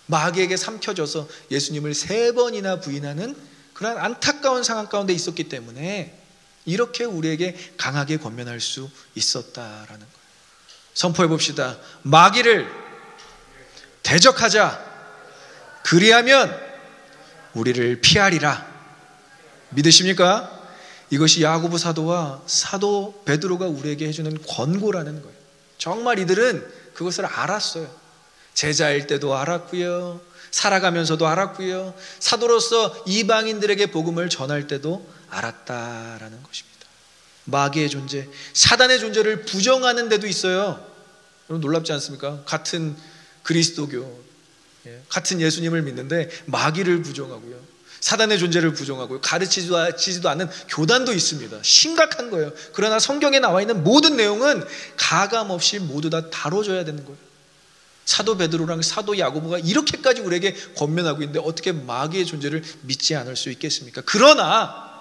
마귀에게 삼켜져서 예수님을 3번이나 부인하는 그런 안타까운 상황 가운데 있었기 때문에 이렇게 우리에게 강하게 권면할 수 있었다라는 거예요. 선포해 봅시다. 마귀를 대적하자. 그리하면 우리를 피하리라. 믿으십니까? 이것이 야고보 사도와 사도 베드로가 우리에게 해주는 권고라는 거예요. 정말 이들은 그것을 알았어요. 제자일 때도 알았고요, 살아가면서도 알았고요, 사도로서 이방인들에게 복음을 전할 때도 알았다라는 것입니다. 마귀의 존재, 사단의 존재를 부정하는 데도 있어요. 여러분 놀랍지 않습니까? 같은 그리스도교, 같은 예수님을 믿는데 마귀를 부정하고요, 사단의 존재를 부정하고요, 가르치지도 않는 교단도 있습니다. 심각한 거예요. 그러나 성경에 나와 있는 모든 내용은 가감없이 모두 다 다뤄져야 되는 거예요. 사도 베드로랑 사도 야고보가 이렇게까지 우리에게 권면하고 있는데 어떻게 마귀의 존재를 믿지 않을 수 있겠습니까? 그러나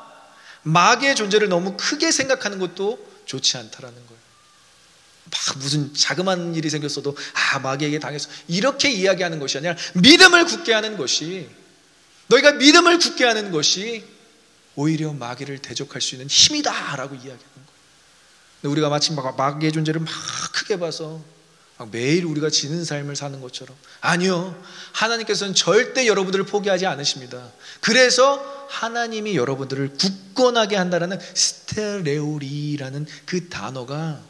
마귀의 존재를 너무 크게 생각하는 것도 좋지 않다라는 거예요. 막 무슨 자그마한 일이 생겼어도 마귀에게 당했어, 이렇게 이야기하는 것이 아니라 믿음을 굳게 하는 것이, 너희가 믿음을 굳게 하는 것이 오히려 마귀를 대적할 수 있는 힘이다 라고 이야기하는 거예요. 근데 우리가 마치 마귀의 존재를 막 크게 봐서 매일 우리가 지는 삶을 사는 것처럼, 아니요, 하나님께서는 절대 여러분들을 포기하지 않으십니다. 그래서 하나님이 여러분들을 굳건하게 한다라는 스테레오리라는 그 단어가,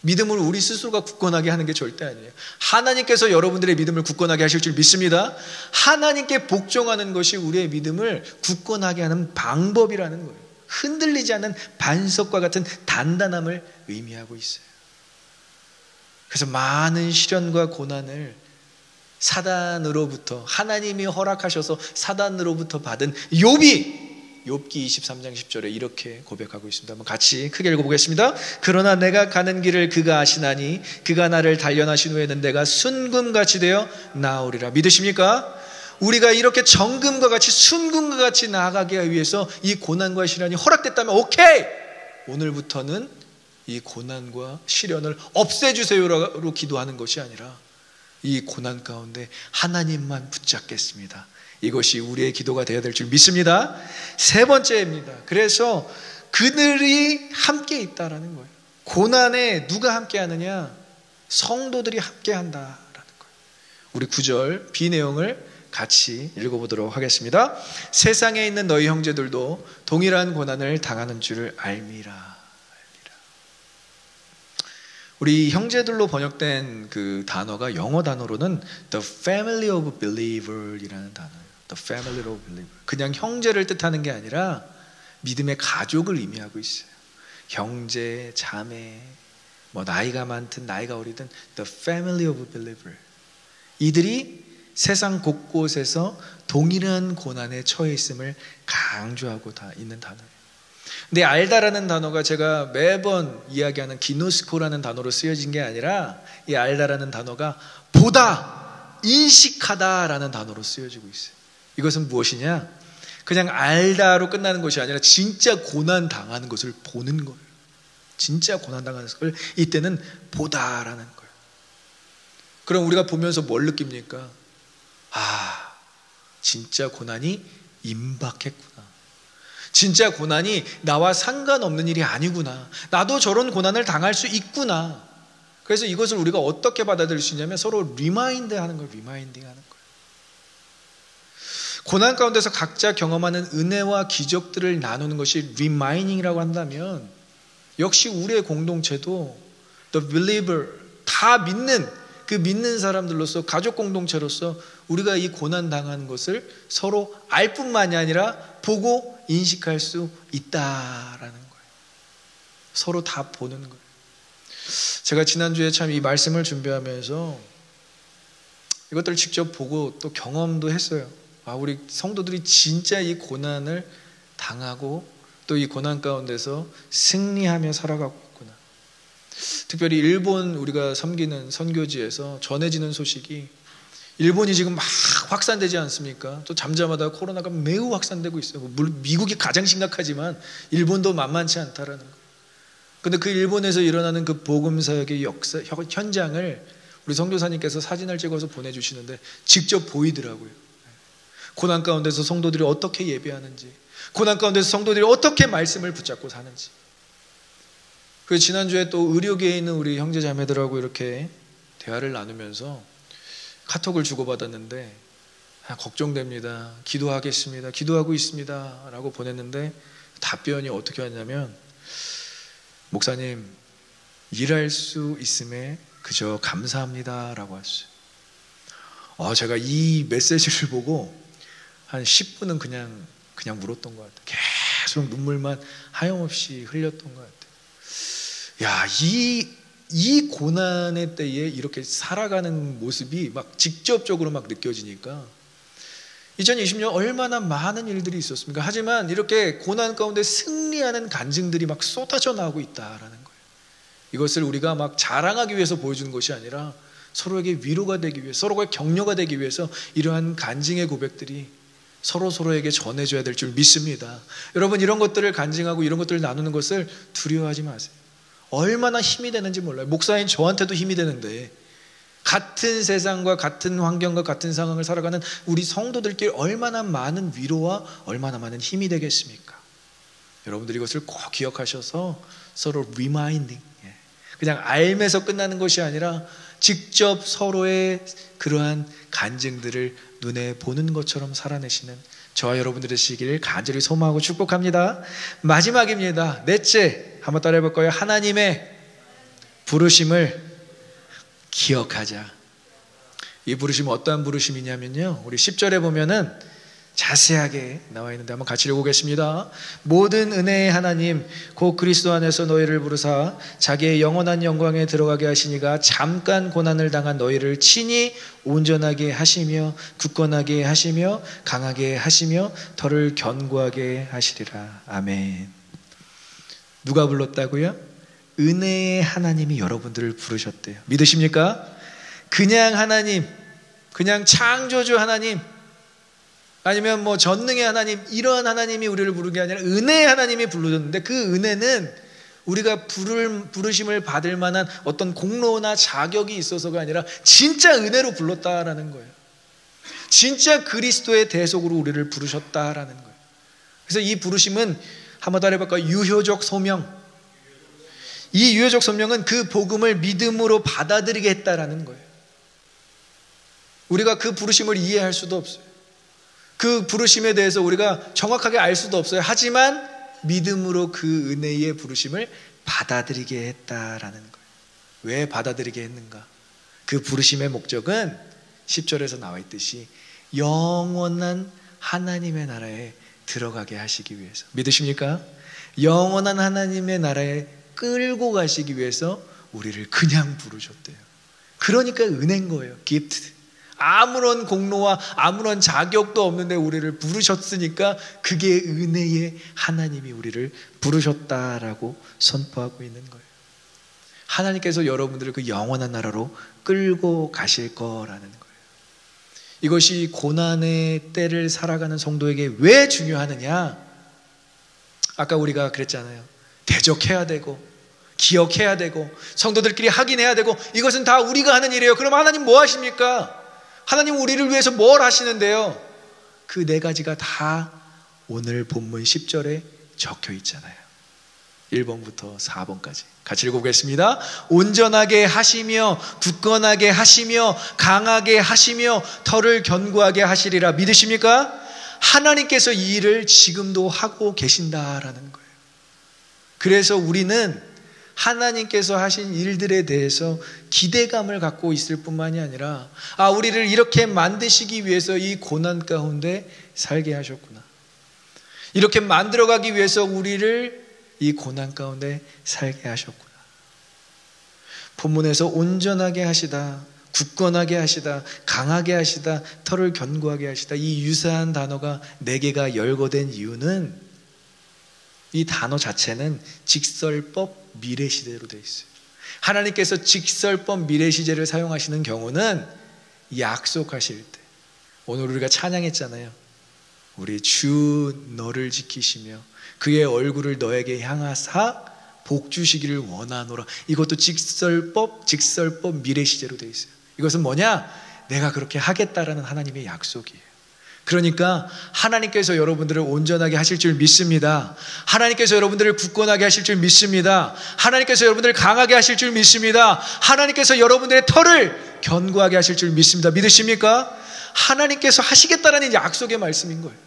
믿음을 우리 스스로가 굳건하게 하는 게 절대 아니에요. 하나님께서 여러분들의 믿음을 굳건하게 하실 줄 믿습니다. 하나님께 복종하는 것이 우리의 믿음을 굳건하게 하는 방법이라는 거예요. 흔들리지 않는 반석과 같은 단단함을 의미하고 있어요. 그래서 많은 시련과 고난을 사단으로부터, 하나님이 허락하셔서 사단으로부터 받은 욥기 23장 10절에 이렇게 고백하고 있습니다. 한번 같이 크게 읽어보겠습니다. 그러나 내가 가는 길을 그가 아시나니 그가 나를 단련하신 후에는 내가 순금같이 되어 나오리라. 믿으십니까? 우리가 이렇게 정금과 같이 순금과 같이 나아가기 위해서 이 고난과 시련이 허락됐다면 오케이! 오늘부터는 이 고난과 시련을 없애주세요로 기도하는 것이 아니라 이 고난 가운데 하나님만 붙잡겠습니다. 이것이 우리의 기도가 되어야 될 줄 믿습니다. 세 번째입니다. 그래서 그들이 함께 있다라는 거예요. 고난에 누가 함께 하느냐? 성도들이 함께 한다라는 거예요. 우리 9절 B 내용을 같이 읽어보도록 하겠습니다. 세상에 있는 너희 형제들도 동일한 고난을 당하는 줄을 알미라. 우리 형제들로 번역된 그 단어가 영어 단어로는 The Family of Believer이라는 단어예요. The Family of Believer. 그냥 형제를 뜻하는 게 아니라 믿음의 가족을 의미하고 있어요. 형제, 자매, 나이가 많든 나이가 어리든 The Family of Believer. 이들이 세상 곳곳에서 동일한 고난에 처해 있음을 강조하고 다 있는 단어예요. 근데 알다라는 단어가 제가 매번 이야기하는 기노스코라는 단어로 쓰여진 게 아니라 이 알다라는 단어가 보다, 인식하다라는 단어로 쓰여지고 있어요. 이것은 무엇이냐? 그냥 알다로 끝나는 것이 아니라 진짜 고난 당하는 것을 보는 거예요. 진짜 고난 당하는 것을 이때는 보다라는 거예요. 그럼 우리가 보면서 뭘 느낍니까? 진짜 고난이 임박했구나. 진짜 고난이 나와 상관없는 일이 아니구나. 나도 저런 고난을 당할 수 있구나. 그래서 이것을 우리가 어떻게 받아들일 수 있냐면 서로 리마인드 하는 거예요. 리마인딩 하는 거예요. 고난 가운데서 각자 경험하는 은혜와 기적들을 나누는 것이 리마인딩이라고 한다면 역시 우리의 공동체도 The Believer, 다 믿는 그 믿는 사람들로서 가족 공동체로서 우리가 이 고난 당하는 것을 서로 알 뿐만이 아니라 보고 인식할 수 있다라는 거예요. 서로 다 보는 거예요. 제가 지난주에 참 이 말씀을 준비하면서 이것들을 직접 보고 또 경험도 했어요. 우리 성도들이 진짜 이 고난을 당하고 또 이 고난 가운데서 승리하며 살아가고 있구나. 특별히 일본 우리가 섬기는 선교지에서 전해지는 소식이 일본이 지금 막 확산되지 않습니까? 또 잠잠하다가 코로나가 매우 확산되고 있어요. 물론 미국이 가장 심각하지만 일본도 만만치 않다라는 거예요. 그런데 그 일본에서 일어나는 그 복음 사역의 현장을 우리 선교사님께서 사진을 찍어서 보내주시는데 직접 보이더라고요. 고난 가운데서 성도들이 어떻게 예배하는지, 고난 가운데서 성도들이 어떻게 말씀을 붙잡고 사는지. 그 지난주에 또 의료계에 있는 우리 형제 자매들하고 이렇게 대화를 나누면서 카톡을 주고받았는데 걱정됩니다. 기도하겠습니다. 기도하고 있습니다. 라고 보냈는데 답변이 어떻게 왔냐면, 목사님, 일할 수 있음에 그저 감사합니다 라고 왔어요. 제가 이 메시지를 보고 한 10분은 그냥 울었던 것 같아요. 계속 눈물만 하염없이 흘렸던 것 같아요. 야, 이 고난의 때에 이렇게 살아가는 모습이 막 직접적으로 막 느껴지니까 2020년 얼마나 많은 일들이 있었습니까? 하지만 이렇게 고난 가운데 승리하는 간증들이 막 쏟아져 나오고 있다라는 거예요. 이것을 우리가 막 자랑하기 위해서 보여주는 것이 아니라 서로에게 위로가 되기 위해, 서로가 격려가 되기 위해서 이러한 간증의 고백들이 서로에게 전해줘야 될 줄 믿습니다. 여러분, 이런 것들을 간증하고 이런 것들을 나누는 것을 두려워하지 마세요. 얼마나 힘이 되는지 몰라요. 목사인 저한테도 힘이 되는데, 같은 세상과 같은 환경과 같은 상황을 살아가는 우리 성도들끼리 얼마나 많은 위로와 얼마나 많은 힘이 되겠습니까? 여러분들이 이것을 꼭 기억하셔서 서로 리마인딩, 그냥 알면서 끝나는 것이 아니라 직접 서로의 그러한 간증들을 눈에 보는 것처럼 살아내시는 저와 여러분들이 되시기를 간절히 소망하고 축복합니다. 마지막입니다. 넷째, 한번 따라해 볼 거예요. 하나님의 부르심을 기억하자. 이 부르심은 어떠한 부르심이냐면요, 우리 10절에 보면은 자세하게 나와 있는데 한번 같이 읽어보겠습니다. 모든 은혜의 하나님 곧 그리스도 안에서 너희를 부르사 자기의 영원한 영광에 들어가게 하시니가 잠깐 고난을 당한 너희를 친히 온전하게 하시며 굳건하게 하시며 강하게 하시며 덜을 견고하게 하시리라. 아멘. 누가 불렀다고요? 은혜의 하나님이 여러분들을 부르셨대요. 믿으십니까? 그냥 하나님, 그냥 창조주 하나님, 아니면 뭐 전능의 하나님, 이러한 하나님이 우리를 부른 게 아니라 은혜의 하나님이 불러줬는데, 그 은혜는 우리가 부르심을 받을 만한 어떤 공로나 자격이 있어서가 아니라 진짜 은혜로 불렀다라는 거예요. 진짜 그리스도의 대속으로 우리를 부르셨다라는 거예요. 그래서 이 부르심은 한번 더 해볼까요? 유효적 소명. 이 유효적 소명은 그 복음을 믿음으로 받아들이게 했다라는 거예요. 우리가 그 부르심을 이해할 수도 없어요. 그 부르심에 대해서 우리가 정확하게 알 수도 없어요. 하지만 믿음으로 그 은혜의 부르심을 받아들이게 했다라는 거예요. 왜 받아들이게 했는가? 그 부르심의 목적은 10절에서 나와 있듯이 영원한 하나님의 나라에 들어가게 하시기 위해서. 믿으십니까? 영원한 하나님의 나라에 끌고 가시기 위해서 우리를 그냥 부르셨대요. 그러니까 은혜인 거예요. 기프트. 아무런 공로와 아무런 자격도 없는데 우리를 부르셨으니까 그게 은혜의 하나님이 우리를 부르셨다라고 선포하고 있는 거예요. 하나님께서 여러분들을 그 영원한 나라로 끌고 가실 거라는 거예요. 이것이 고난의 때를 살아가는 성도에게 왜 중요하느냐? 아까 우리가 그랬잖아요. 대적해야 되고 기억해야 되고 성도들끼리 확인해야 되고, 이것은 다 우리가 하는 일이에요. 그럼 하나님 뭐 하십니까? 하나님 우리를 위해서 뭘 하시는데요? 그 네 가지가 다 오늘 본문 10절에 적혀 있잖아요. 1번부터 4번까지 같이 읽어보겠습니다. 온전하게 하시며 굳건하게 하시며 강하게 하시며 털을 견고하게 하시리라. 믿으십니까? 하나님께서 이 일을 지금도 하고 계신다라는 거예요. 그래서 우리는 하나님께서 하신 일들에 대해서 기대감을 갖고 있을 뿐만이 아니라, 우리를 이렇게 만드시기 위해서 이 고난 가운데 살게 하셨구나, 이렇게 만들어가기 위해서 우리를 이 고난 가운데 살게 하셨구나. 본문에서 온전하게 하시다, 굳건하게 하시다, 강하게 하시다, 털을 견고하게 하시다, 이 유사한 단어가 4개가 열거된 이유는 이 단어 자체는 직설법 미래시제로 되어 있어요. 하나님께서 직설법 미래시제를 사용하시는 경우는 약속하실 때, 오늘 우리가 찬양했잖아요. 우리 주 너를 지키시며 그의 얼굴을 너에게 향하사 복 주시기를 원하노라. 이것도 직설법 미래시제로 되어 있어요. 이것은 뭐냐? 내가 그렇게 하겠다라는 하나님의 약속이에요. 그러니까 하나님께서 여러분들을 온전하게 하실 줄 믿습니다. 하나님께서 여러분들을 굳건하게 하실 줄 믿습니다. 하나님께서 여러분들을 강하게 하실 줄 믿습니다. 하나님께서 여러분들의 털을 견고하게 하실 줄 믿습니다. 믿으십니까? 하나님께서 하시겠다라는 약속의 말씀인 거예요.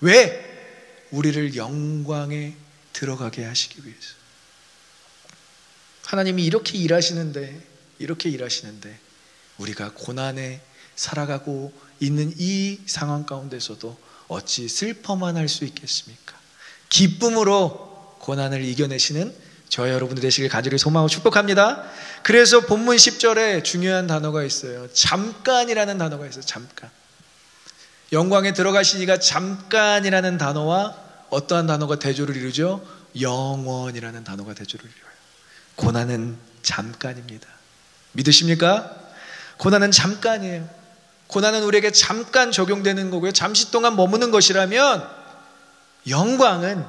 왜? 우리를 영광에 들어가게 하시기 위해서. 하나님이 이렇게 일하시는데 우리가 고난에 살아가고 있는 이 상황 가운데서도 어찌 슬퍼만 할 수 있겠습니까? 기쁨으로 고난을 이겨내시는 저와 여러분들 되시길 간절히 소망하고 축복합니다. 그래서 본문 10절에 중요한 단어가 있어요. 잠깐이라는 단어가 있어요. 잠깐. 영광에 들어가시니가 잠깐이라는 단어와 어떠한 단어가 대조를 이루죠? 영원이라는 단어가 대조를 이루어요. 고난은 잠깐입니다. 믿으십니까? 고난은 잠깐이에요. 고난은 우리에게 잠깐 적용되는 거고요. 잠시 동안 머무는 것이라면 영광은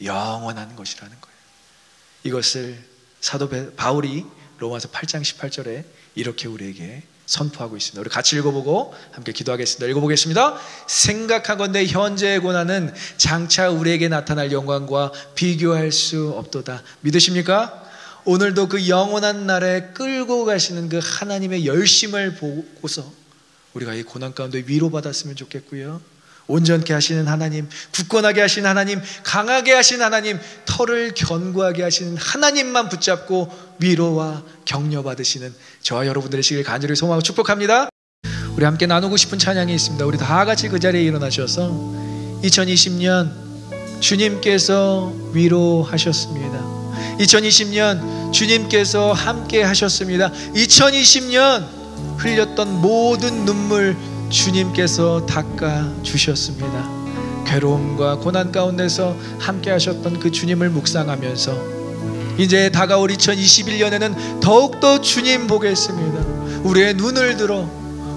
영원한 것이라는 거예요. 이것을 사도 바울이 로마서 8장 18절에 이렇게 우리에게 선포하고 있습니다. 우리 같이 읽어보고 함께 기도하겠습니다. 읽어보겠습니다. 생각하건대 현재의 고난은 장차 우리에게 나타날 영광과 비교할 수 없도다. 믿으십니까? 오늘도 그 영원한 날에 끌고 가시는 그 하나님의 열심을 보고서 우리가 이 고난 가운데 위로받았으면 좋겠고요. 온전케 하시는 하나님, 굳건하게 하시는 하나님, 강하게 하시는 하나님, 털을 견고하게 하시는 하나님만 붙잡고 위로와 격려 받으시는 저와 여러분들의 시길 간절히 소망하고 축복합니다. 우리 함께 나누고 싶은 찬양이 있습니다. 우리 다 같이 그 자리에 일어나셔서 2020년 주님께서 위로하셨습니다. 2020년 주님께서 함께 하셨습니다. 2020년 흘렸던 모든 눈물 주님께서 닦아주셨습니다. 괴로움과 고난 가운데서 함께 하셨던 그 주님을 묵상하면서 이제 다가올 2021년에는 더욱더 주님 보겠습니다. 우리의 눈을 들어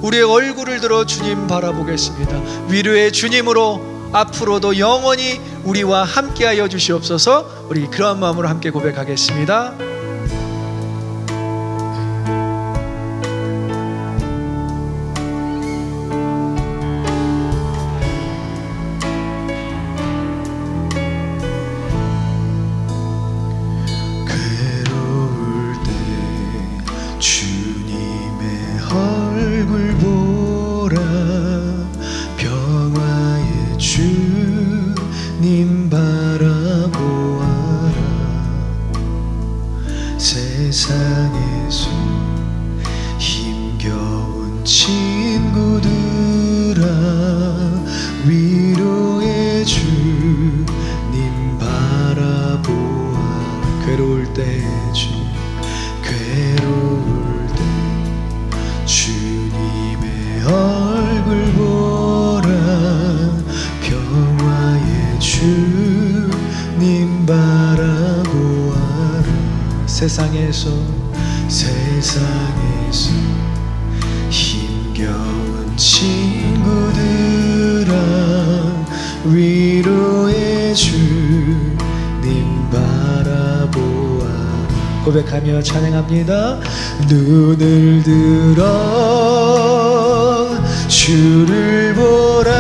우리의 얼굴을 들어 주님 바라보겠습니다. 위로의 주님으로 앞으로도 영원히 우리와 함께하여 주시옵소서. 우리 그런 마음으로 함께 고백하겠습니다. 세상에서 힘겨운 친구들아 위로의 주님 바라보아 괴로울 때 주님의 얼굴 보라 평화의 주님 바라보아라. 세상에서 힘겨운 친구들아 위로의 주님 바라보아 고백하며 찬양합니다. 눈을 들어 주를 보라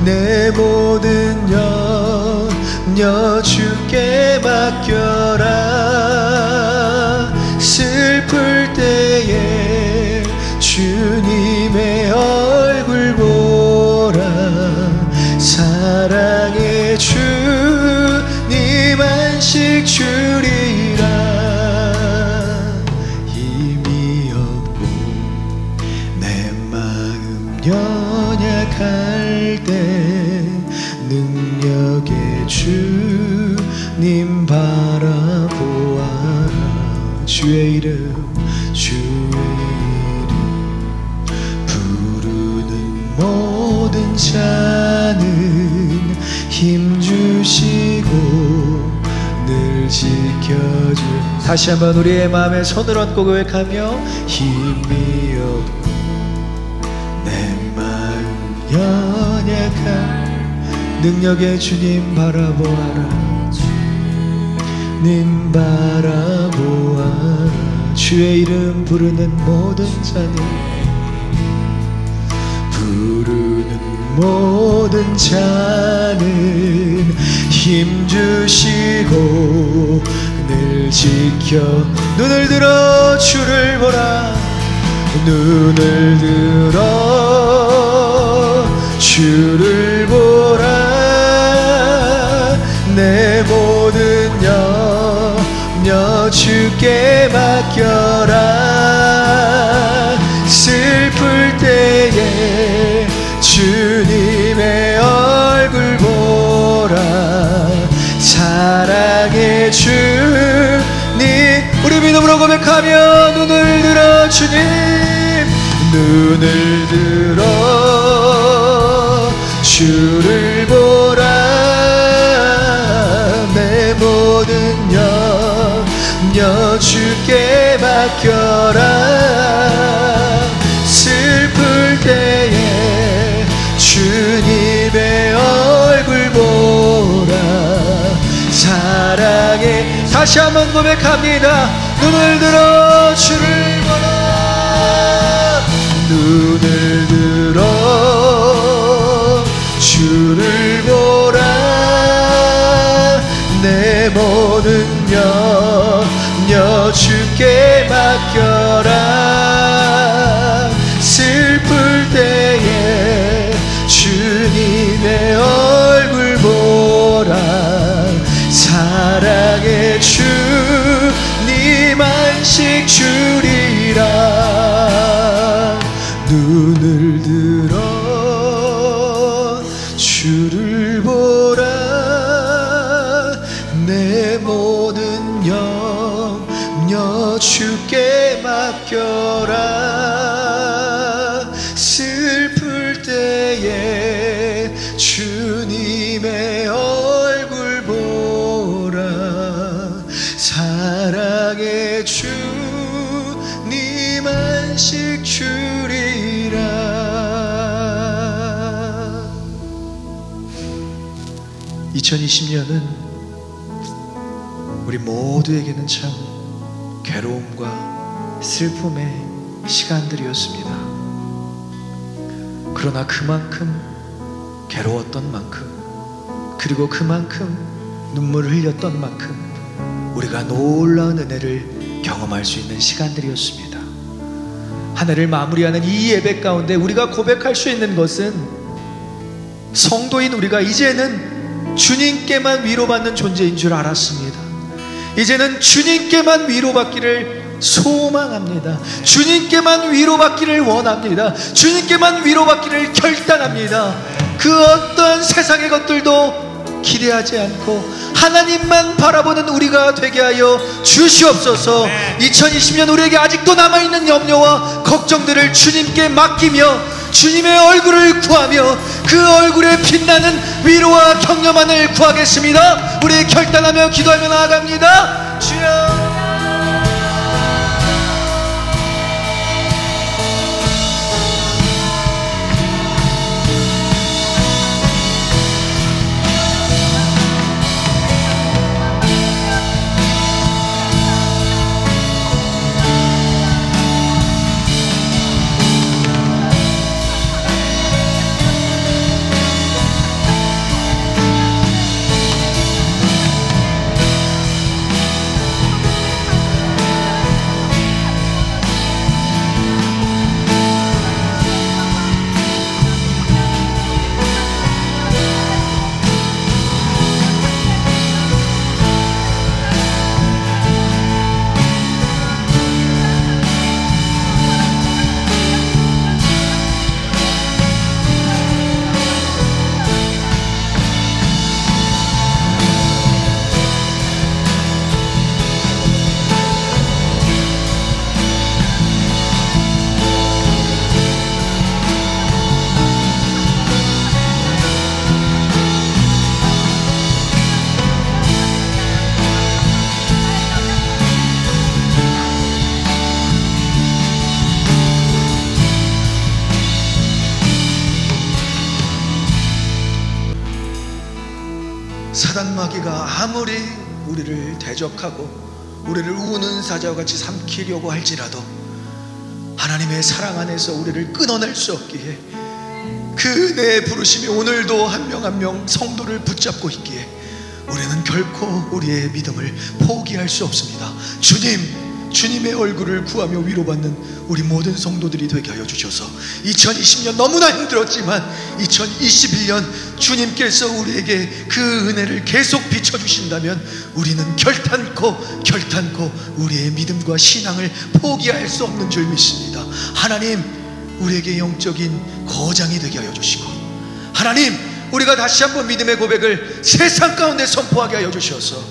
내 모든 염려 주께 맡겨라. 슬플 때에 주님의 얼굴 보라 사랑의 주님 안식 주리라. 힘이 없고 내 마음 연약할 때 능력의 주님 바라보아라. 주의 이름 부르는 모든 자는 힘주시고 늘 지켜줄. 다시 한번 우리의 마음에 손을 얹고 고백하며 힘이 없고 내 마음 연약한 능력의 주님 바라보아라. 님 바라보아라. 주의 이름 부르는 모든 자는 힘주시고 늘 지켜. 눈을 들어 주를 보라 눈을 들어 주를 보라. 내 모든 염려 주께 맡겨라. 슬플 때에 주님의 얼굴 보라. 사랑의 주님, 우리 믿음으로 고백하며 눈을 들어 주님, 눈을 들어 주를 보라. 내 모든 염려 주께 맡겨라. 슬플 때에 주님의 얼굴 보라. 사랑해. 다시 한번 고백합니다. 눈을 들어 주를 보라. 눈을 들어 주를 보라. 내 모든 염려 주께 맡겨라. 슬플 때에 주님의 얼굴 보라. 사랑의 주님 안식 주리라. 눈을 들어 주를 보라. 내 모든 염려 주께 맡겨라. 슬플 때에 주님의 얼굴 보라. 사랑의 주님 안식 주리라. 2020년은 우리 모두에게는 참 괴로움과 슬픔의 시간들이었습니다. 그러나 그만큼 괴로웠던 만큼, 그리고 그만큼 눈물을 흘렸던 만큼 우리가 놀라운 은혜를 경험할 수 있는 시간들이었습니다. 한 해를 마무리하는 이 예배 가운데 우리가 고백할 수 있는 것은, 성도인 우리가 이제는 주님께만 위로받는 존재인 줄 알았습니다. 이제는 주님께만 위로받기를 소망합니다. 주님께만 위로받기를 원합니다. 주님께만 위로받기를 결단합니다. 그 어떤 세상의 것들도 기대하지 않고 하나님만 바라보는 우리가 되게 하여 주시옵소서. 2020년 우리에게 아직도 남아있는 염려와 걱정들을 주님께 맡기며 주님의 얼굴을 구하며 그 얼굴에 빛나는 위로와 격려만을 구하겠습니다. 우리 결단하며 기도하며 나아갑니다. 주여, 사단 마귀가 아무리 우리를 대적하고 우리를 우는 사자와 같이 삼키려고 할지라도 하나님의 사랑 안에서 우리를 끊어낼 수 없기에 그 내 부르심이 오늘도 한 명 한 명 성도를 붙잡고 있기에 우리는 결코 우리의 믿음을 포기할 수 없습니다. 주님, 주님의 얼굴을 구하며 위로받는 우리 모든 성도들이 되게 하여 주셔서 2020년 너무나 힘들었지만 2021년 주님께서 우리에게 그 은혜를 계속 비춰주신다면 우리는 결단코 우리의 믿음과 신앙을 포기할 수 없는 줄 믿습니다. 하나님, 우리에게 영적인 거장이 되게 하여 주시고, 하나님, 우리가 다시 한번 믿음의 고백을 세상 가운데 선포하게 하여 주셔서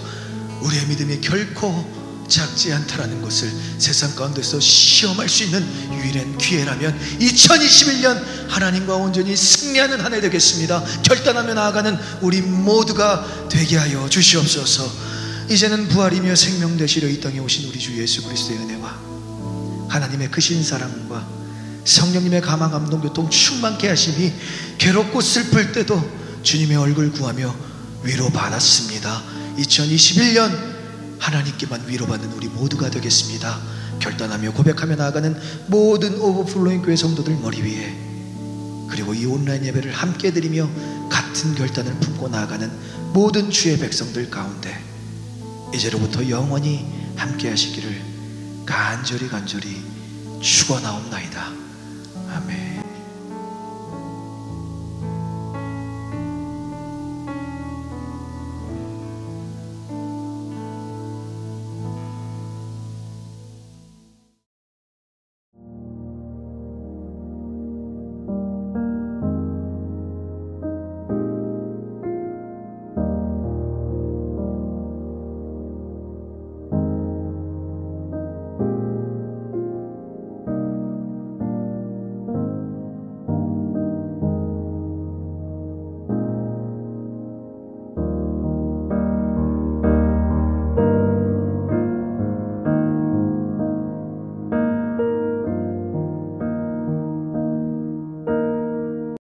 우리의 믿음이 결코 작지 않다라는 것을 세상 가운데서 시험할 수 있는 유일한 기회라면 2021년 하나님과 온전히 승리하는 한 해 되겠습니다. 결단하며 나아가는 우리 모두가 되게 하여 주시옵소서. 이제는 부활이며 생명 되시려 이 땅에 오신 우리 주 예수 그리스도의 은혜와 하나님의 크신 사랑과 성령님의 감화 감동 교통 충만케 하심이 괴롭고 슬플 때도 주님의 얼굴 구하며 위로받았습니다. 2021년 하나님께만 위로받는 우리 모두가 되겠습니다. 결단하며 고백하며 나아가는 모든 오버플로잉 교회 성도들 머리 위에, 그리고 이 온라인 예배를 함께 드리며 같은 결단을 품고 나아가는 모든 주의 백성들 가운데 이제로부터 영원히 함께 하시기를 간절히 축원하옵나이다. 아멘.